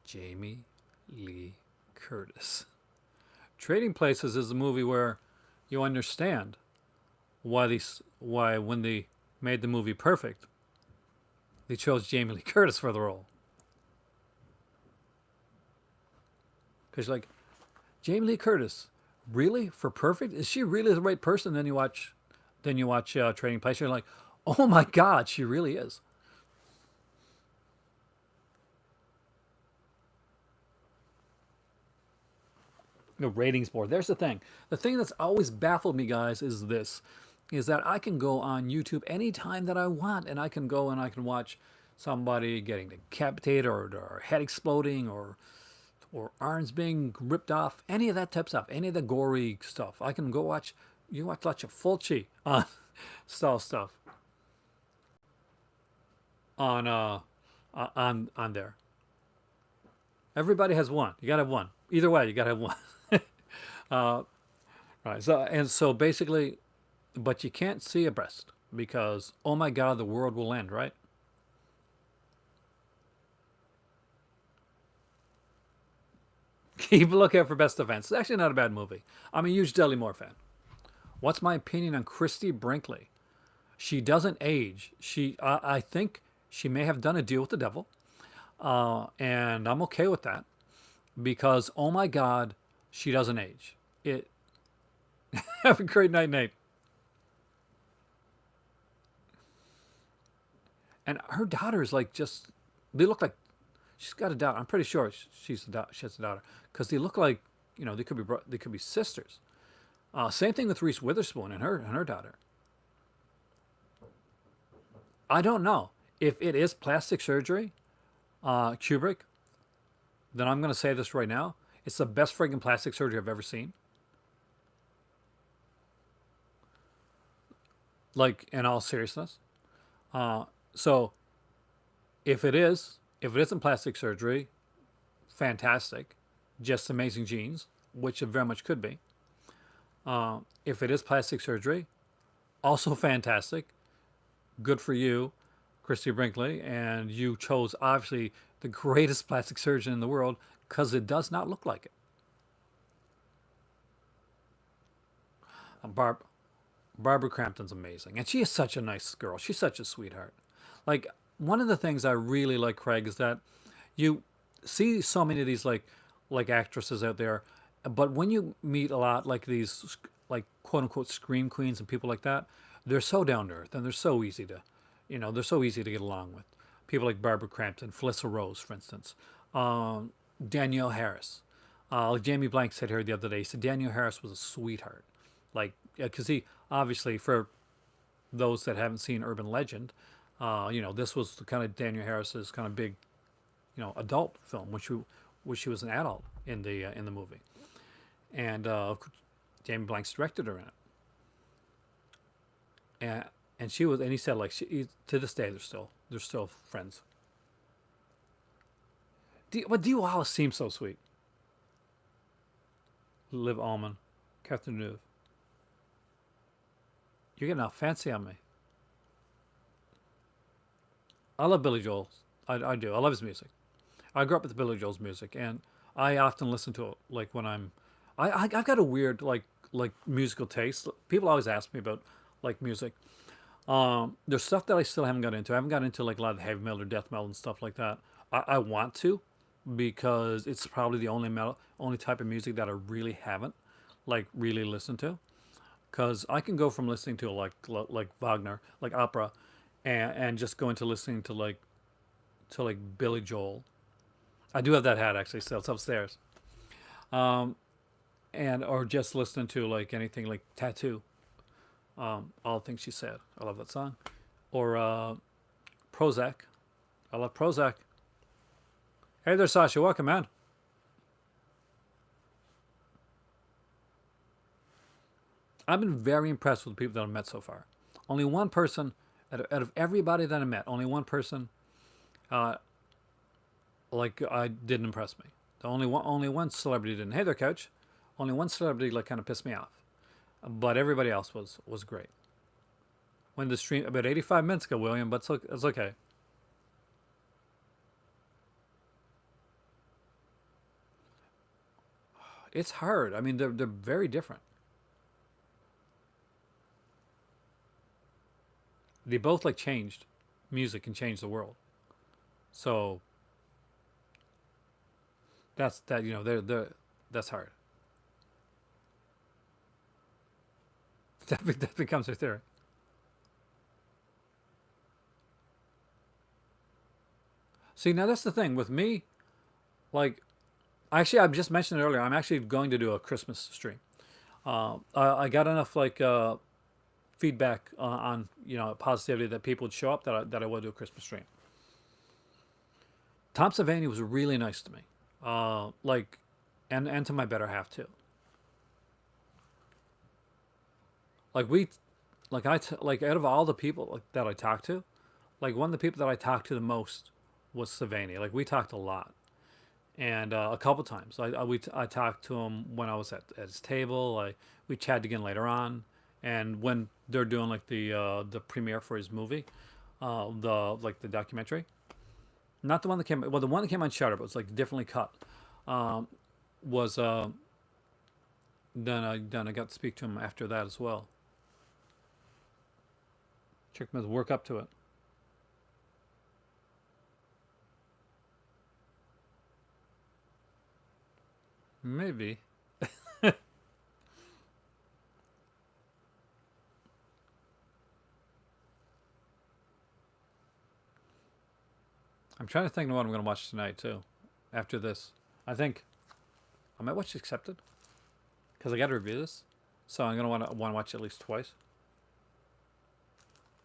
Jamie Lee Curtis. Trading Places is a movie where you understand why when they made the movie Perfect, they chose Jamie Lee Curtis for the role. Because you're like, Jamie Lee Curtis, really for Perfect? Is she really the right person? Then you watch Trading Places. You're like, oh my God, she really is. The ratings board. There's the thing. The thing that's always baffled me, guys, is this: is that I can go on YouTube anytime that I want, and I can go and I can watch somebody getting decapitated or head exploding or arms being ripped off, any of that type of stuff, any of the gory stuff. I can go watch. You watch lots of Fulci on style stuff on on there. Everybody has one. You gotta have one. Either way, you gotta have one. uh, right. So basically, but you can't see a breast because oh my God, the world will end. Right. Keep a lookout for Best Defense. It's actually not a bad movie. I'm a huge Dudley Moore fan. What's my opinion on Christy Brinkley? She doesn't age. I think she may have done a deal with the devil, and I'm okay with that because oh my God, she doesn't age. It. Have a great night, Nate. And her daughter's like just. They look like she's got a daughter. I'm pretty sure she has a daughter because they look like they could be sisters. Same thing with Reese Witherspoon and her daughter. I don't know if it is plastic surgery, Kubrick. Then I'm going to say this right now. It's the best friggin' plastic surgery I've ever seen. Like in all seriousness. So if it isn't plastic surgery, fantastic. Just amazing genes, which it very much could be. If it is plastic surgery, also fantastic. Good for you, Christy Brinkley, and you chose obviously the greatest plastic surgeon in the world because it does not look like it. Barb Barbara Crampton's amazing, and she is such a nice girl. She's such a sweetheart. Like one of the things I really like, Craig, is that you see so many of these like actresses out there, but when you meet a lot like these like quote unquote scream queens and people like that, they're so down to earth and they're so easy to, they're so easy to get along with. People like Barbara Crampton, Felissa Rose, for instance, um, Danielle Harris. Like Jamie Blank said here the other day, he said Danielle Harris was a sweetheart. Like, because he obviously, for those that haven't seen Urban Legend, this was the kind of Daniel Harris's kind of big, adult film, which she was an adult in the movie, and Jamie Blanks directed her in it, and she was, and he said like to this day they're still friends. But Dee Wallace seems so sweet. Liv Ullmann, Catherine Deneuve. You're getting all fancy on me. I love Billy Joel. I do. I love his music. I grew up with Billy Joel's music, and I often listen to it like when I've got a weird like musical taste. People always ask me about like music. There's stuff that I still haven't got into. I haven't got into like a lot of heavy metal or death metal and stuff like that. I want to because it's probably the only type of music that I really haven't like really listened to. Because I can go from listening to like Wagner, like opera, and just go into listening to like Billy Joel. I do have that hat actually, still it's upstairs. Um, and or just listening to like anything like Tattoo. All the things she said. I love that song. Or Prozac. I love Prozac. Hey there, Sasha. Welcome, man. I've been very impressed with the people that I've met so far. Only one person, out of everybody that I met, only one person like I didn't impress me. The only one celebrity didn't. Hey there, coach. Only one celebrity like kind of pissed me off, but everybody else was great. When the stream about 85 minutes ago, William, but it's okay. It's hard. I mean, they're very different. They both like changed music and changed the world. So that's that. You know, they're that's hard. That becomes their theory. See, now that's the thing with me. Like, actually, I just mentioned it earlier. I'm actually going to do a Christmas stream. I got enough like feedback on positivity that people would show up that I would do a Christmas stream. Tom Savini was really nice to me, like, and to my better half too. Like like out of all the people like that I talked to, like one of the people that I talked to the most was Savini. Like we talked a lot, and a couple times I talked to him when I was at his table. We chatted again later on, and when they're doing like the premiere for his movie, the documentary, not the one that came well the one that came on Shutter, but it's like differently cut. Was then I got to speak to him after that as well. Check him work up to it. Maybe. I'm trying to think of what I'm going to watch tonight too. After this, I think I might watch Accepted because I got to review this, so I'm going to want to watch it at least twice,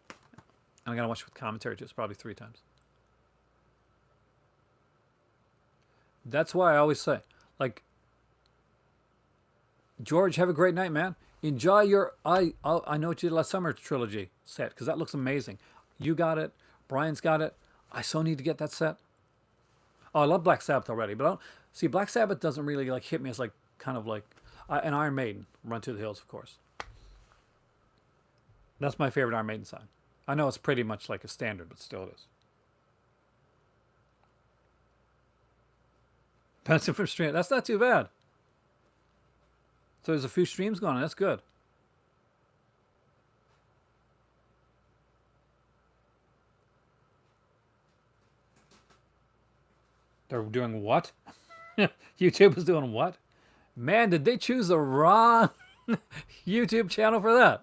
and I'm going to watch it with commentary too. It's probably three times. That's why I always say, like, George, have a great night, man. Enjoy your I know what you did last summer trilogy set because that looks amazing. You got it. Brian's got it. I so need to get that set. Oh, I love Black Sabbath already, but I don't see Black Sabbath doesn't really like hit me as like kind of like an Iron Maiden, Run to the Hills, of course. That's my favorite Iron Maiden song. I know it's pretty much like a standard, but still it is. Pencil from stream. That's not too bad. So there's a few streams going on. That's good. They're doing what? YouTube is doing what? Man, did they choose the wrong YouTube channel for that?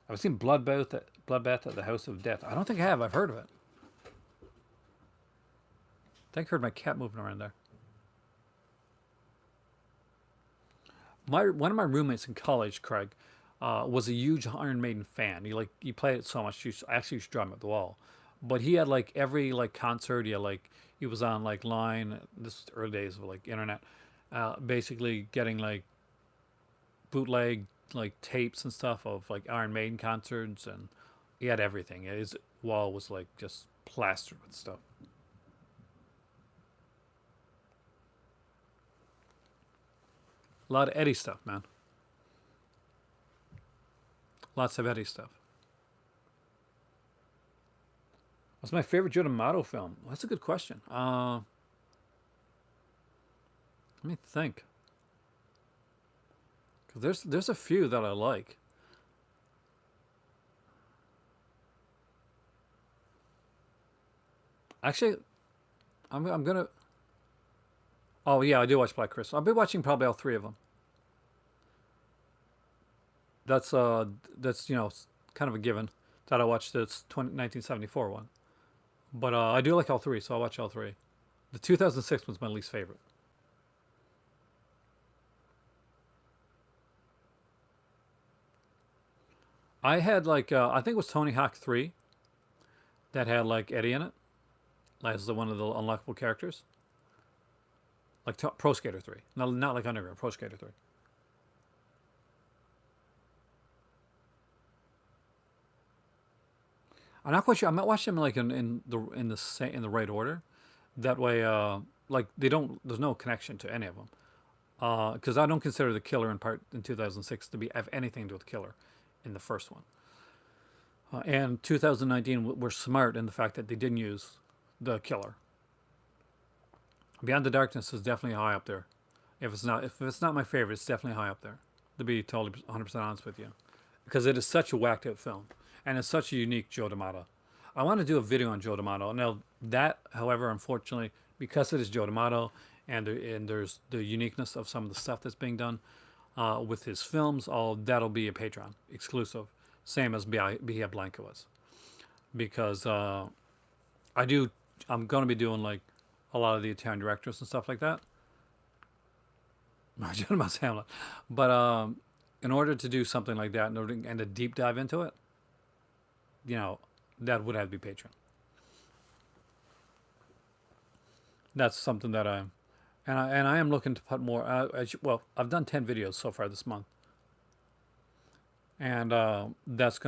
I've seen Bloodbath at the House of Death. I don't think I have. I've heard of it. I think I heard my cat moving around there. One of my roommates in college, Craig, was a huge Iron Maiden fan. He played it so much. He actually used to drum at the wall, but he had like every like concert. He was on like line. This was the early days of like internet. Basically getting like bootleg like tapes and stuff of like Iron Maiden concerts, and he had everything. His wall was like just plastered with stuff. A lot of Eddie stuff, man. Lots of Eddie stuff. What's my favorite Joe D'Amato film? Well, that's a good question. Let me think. 'Cause there's a few that I like. Actually, I'm gonna. Oh yeah, I do watch Black Crystal. I'll be watching probably all three of them. That's kind of a given that I watched this 1974 one. But I do like all three, so I'll watch all three. The 2006 was my least favorite. I had like I think it was Tony Hawk 3 that had like Eddie in it as the one of the unlockable characters. Like Pro Skater 3. Not like Underground, Pro Skater 3. I'm not quite sure. I might watch them like in the right order. That way, like they don't. There's no connection to any of them. Because I don't consider the Killer in part in 2006 to be have anything to do with Killer in the first one. And 2019 were smart in the fact that they didn't use the Killer. Beyond the Darkness is definitely high up there. If it's not my favorite, it's definitely high up there. To be totally 100% honest with you, because it is such a whacked out film, and it's such a unique Joe D'Amato. I want to do a video on Joe D'Amato. Now that, however, unfortunately, because it is Joe D'Amato, and there's the uniqueness of some of the stuff that's being done with his films, all that'll be a Patreon exclusive, same as Bahia Blanca was, because I do. I'm going to be doing like a lot of the Italian directors and stuff like that. Joe D'Amato's Hamlet, but in order to do something like that, and to deep dive into it, you know, that would have to be Patreon. That's something that I am looking to put more. Well, I've done 10 videos so far this month, and that's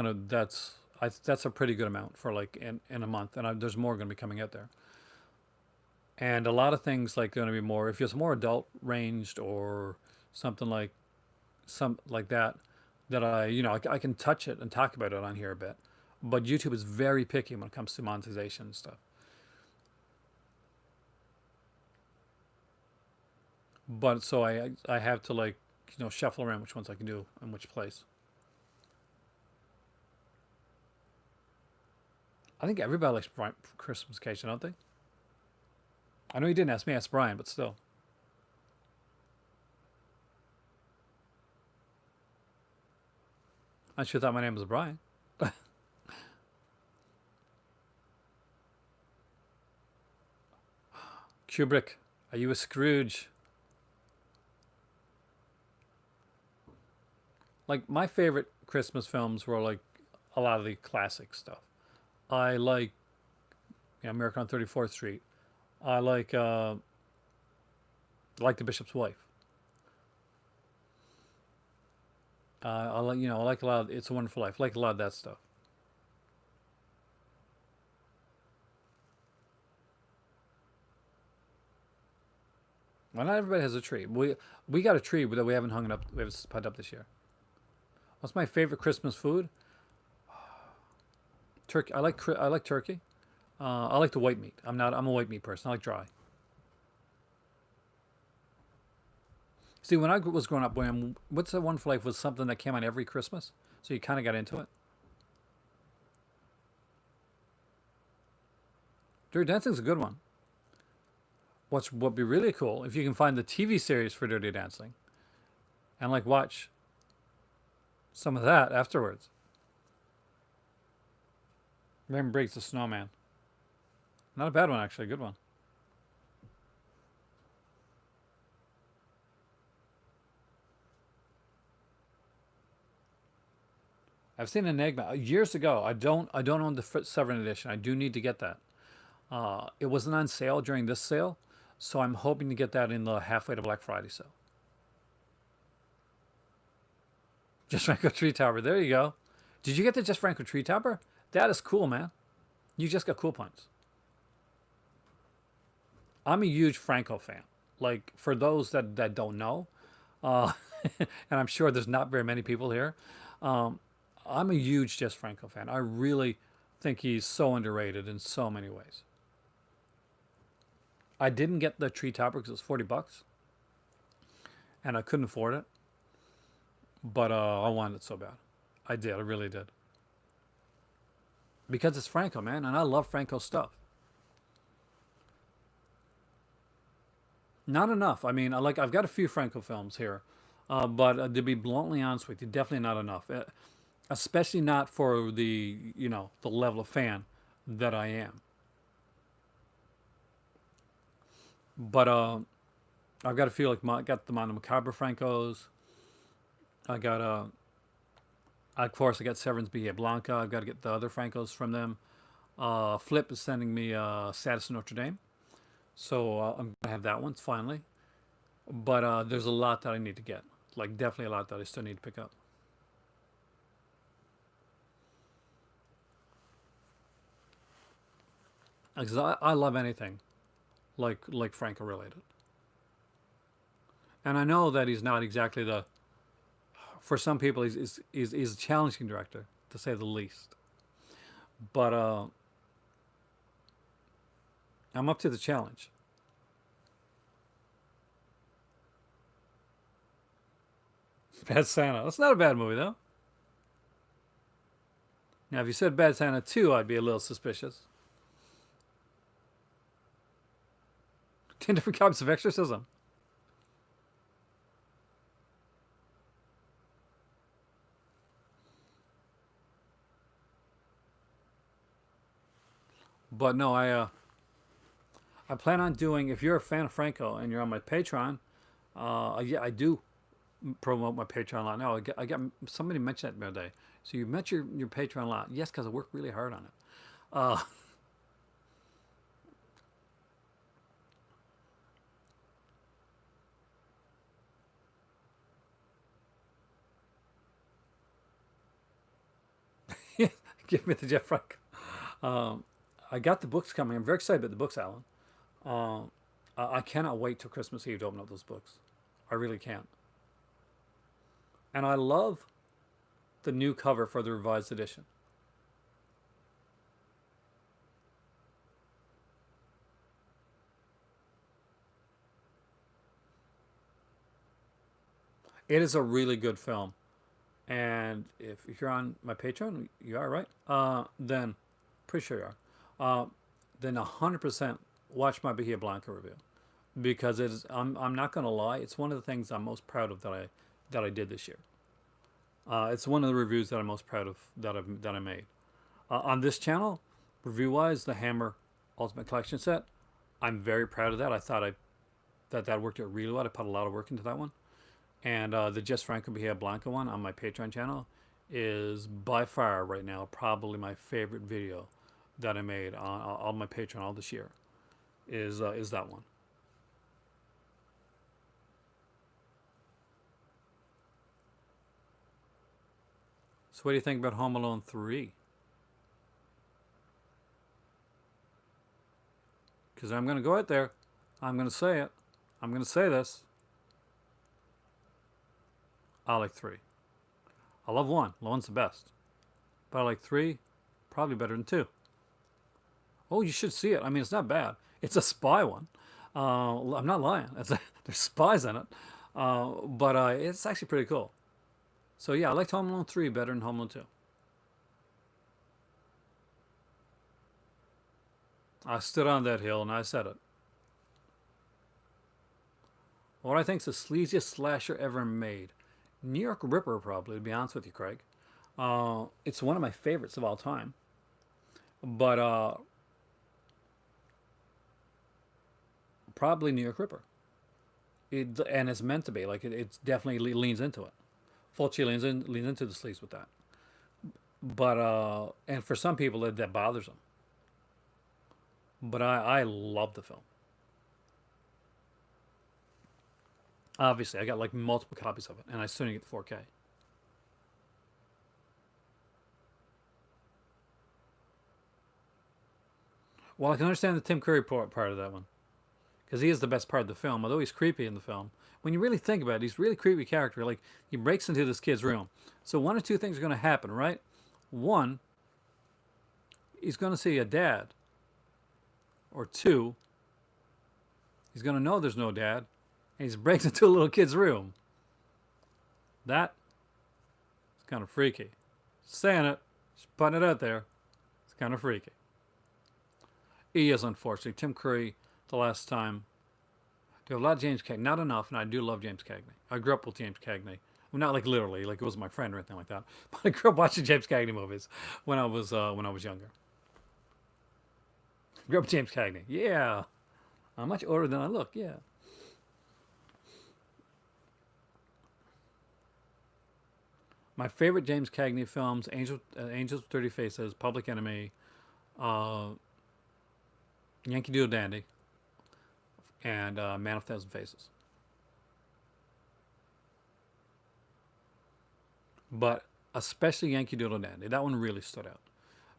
a pretty good amount for like in a month, and there's more going to be coming out there. And a lot of things like going to be more if it's more adult ranged or something like that I can touch it and talk about it on here a bit. But YouTube is very picky when it comes to monetization and stuff. But so I have to like shuffle around which ones I can do in which place. I think everybody likes Christmas Vacation, don't they? I know you didn't ask me, ask Brian, but still. I sure thought my name was Brian. Kubrick, are you a Scrooge? Like my favorite Christmas films were like a lot of the classic stuff. I like American on 34th Street. I like The Bishop's Wife. I like a lot of It's a Wonderful Life. I like a lot of that stuff. Well, not everybody has a tree. We got a tree that we haven't hung it up. We haven't put up this year. What's my favorite Christmas food? Turkey. I like turkey. I like the white meat. I'm a white meat person. I like dry. See, when I was growing up, What's a Wonderful Life was something that came on every Christmas, so you kind of got into it. Dirty Dancing's a good one. What's would be really cool if you can find the TV series for Dirty Dancing and like watch some of that afterwards. Rain Breaks the Snowman. Not a bad one, actually. A good one. I've seen Enigma years ago. I don't own the Severin edition. I do need to get that. It wasn't on sale during this sale, so I'm hoping to get that in the halfway to Black Friday sale. Just Franco Tree Topper. There you go. Did you get the Just Franco Tree Topper? That is cool, man. You just got cool points. I'm a huge Franco fan. Like for those that don't know, uh, and I'm sure there's not very many people here. Um, I'm a huge Just Franco fan. I really think he's so underrated in so many ways. I didn't get the tree topper because it was $40, and I couldn't afford it. But I wanted it so bad. I did. I really did. Because it's Franco, man, and I love Franco stuff. Not enough. I mean, I've got a few Franco films here, but to be bluntly honest with you, definitely not enough. Especially not for the level of fan that I am. But I've got to feel like I got the Mondo Macabre Francos. I got of course I got Severin's Bahia Blanca. I've got to get the other Francos from them. Flip is sending me Status Notre Dame, so I'm gonna have that one finally. But there's a lot that I need to get. Like definitely a lot that I still need to pick up. 'Cause I love anything like Franco related, and I know that he's not exactly the. For some people, he's a challenging director to say the least. But I'm up to the challenge. Bad Santa. That's not a bad movie though. Now, if you said Bad Santa 2, I'd be a little suspicious. 10 different copies of Exorcism. But no, I plan on doing. If you're a fan of Franco and you're on my Patreon, yeah, I do promote my Patreon a lot. No, I got somebody mentioned that the other day. So you met your Patreon a lot. Yes, because I work really hard on it. Uh, give me the Jeff Franco. Um, I got the books coming. I'm very excited about the books, Alan. Uh, I cannot wait till Christmas Eve to open up those books. I really can't. And I love the new cover for the revised edition. It is a really good film. And if you're on my Patreon, you are, right? Then, pretty sure you are. Then 100% watch my Bahia Blanca review. Because it is, I'm not going to lie, it's one of the things I'm most proud of that I did this year. It's one of the reviews that I'm most proud of that I made. On this channel, review wise, the Hammer Ultimate Collection set, I'm very proud of that. I thought that worked out really well. I put a lot of work into that one. And the Just Franco Bahia Blanca one on my Patreon channel is by far right now probably my favorite video that I made on my Patreon all this year. Is that one? So what do you think about Home Alone 3? Because I'm going to go out there. I'm going to say it. I'm going to say this. I like 3. I love 1. One's the best. But I like 3 probably better than 2. Oh, you should see it. I mean, it's not bad. It's a spy one. I'm not lying. There's spies in it. But it's actually pretty cool. So yeah, I liked Home Alone 3 better than Home Alone 2. I stood on that hill and I said it. What I think is the sleaziest slasher ever made. New York Ripper, probably, to be honest with you, Craig. It's one of my favorites of all time. But probably New York Ripper. And it's meant to be. Like, it definitely leans into it. Fulci leans into the sleaze with that. But, and for some people, that bothers them. But I love the film. Obviously, I got like multiple copies of it, and I still didn't get the 4K. Well, I can understand the Tim Curry part of that one, because he is the best part of the film. Although he's creepy in the film, when you really think about it, he's a really creepy character. Like, he breaks into this kid's room, so one or two things are going to happen, right? One, he's going to see a dad, or two, he's going to know there's no dad, and he breaks into a little kid's room. That is kind of freaky. Saying it, just putting it out there. It's kind of freaky. He is, unfortunately. Tim Curry, the last time. Do have a lot of James Cagney. Not enough, and I do love James Cagney. I grew up with James Cagney. Well, not like literally, like it was my friend or anything like that. But I grew up watching James Cagney movies when I was younger. Grew up with James Cagney. Yeah. I'm much older than I look, yeah. My favorite James Cagney films: Angels with Dirty Faces, Public Enemy, uh, Yankee Doodle Dandy, and Man of a Thousand Faces. But especially Yankee Doodle Dandy. That one really stood out.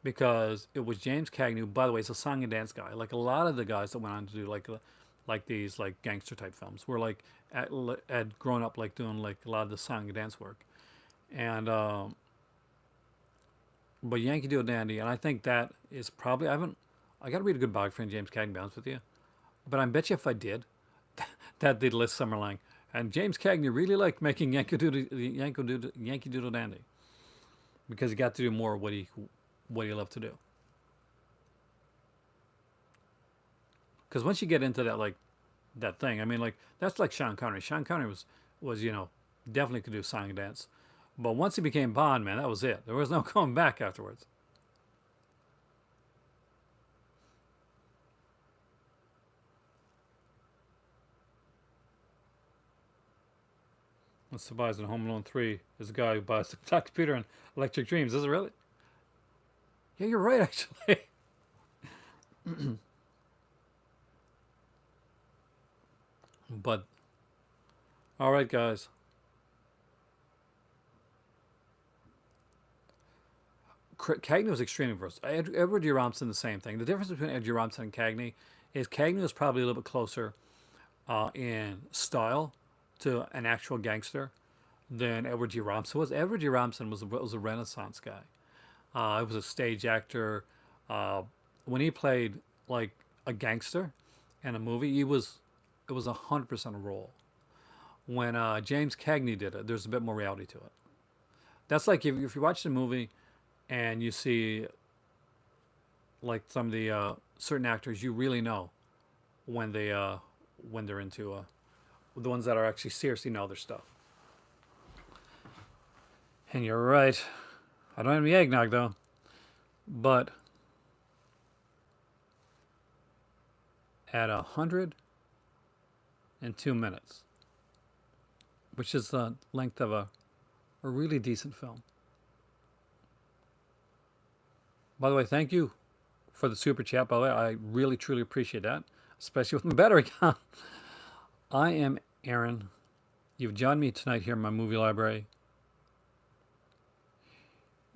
because it was James Cagney, who, by the way, is a song and dance guy. Like a lot of the guys that went on to do like these like gangster type films were like had grown up like doing like a lot of the song and dance work, and but Yankee Doodle Dandy, and I think that is probably I got to read a good biography on James Cagney, to be honest with you, but I bet you if I did, that did list Summerlang. And James Cagney really liked making Yankee Doodle Dandy because he got to do more of what he loved to do. Because once you get into that like that thing, I mean, like that's like Sean Connery. Sean Connery was definitely could do song and dance, but once he became Bond, man, that was it. There was no going back afterwards. What's the buys in Home Alone 3 is a guy who buys Dr. Peter and Electric Dreams. Is it really? Yeah, you're right, actually. But, all right, guys. Cagney was extremely versatile. Edward G. Robinson, the same thing. The difference between Edward G. Robinson and Cagney is Cagney was probably a little bit closer in style to an actual gangster than Edward G. Robinson was. Edward G. Robinson was a Renaissance guy. He was a stage actor. When he played like a gangster in a movie, it was 100% a role. When James Cagney did it, there's a bit more reality to it. That's like if you watch the movie and you see like some of the certain actors, you really know when when they're into the ones that are actually seriously know their stuff. And you're right. I don't have any eggnog though, but at 102 minutes, which is the length of a really decent film. By the way, thank you for the super chat. By the way, I really truly appreciate that, especially with my battery count. I am Aaron. You've joined me tonight here in my movie library.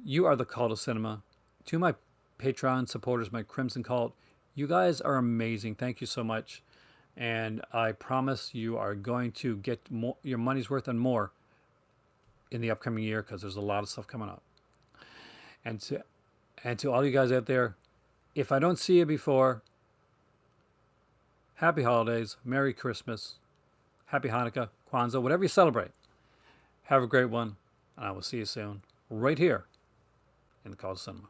You are the call to cinema. To my Patreon supporters, my Crimson Cult, you guys are amazing. Thank you so much. And I promise you are going to get more, your money's worth and more in the upcoming year because there's a lot of stuff coming up. And to all you guys out there, if I don't see you before, happy holidays, Merry Christmas, Happy Hanukkah, Kwanzaa, whatever you celebrate. Have a great one, and I will see you soon, right here in the Call to Cinema.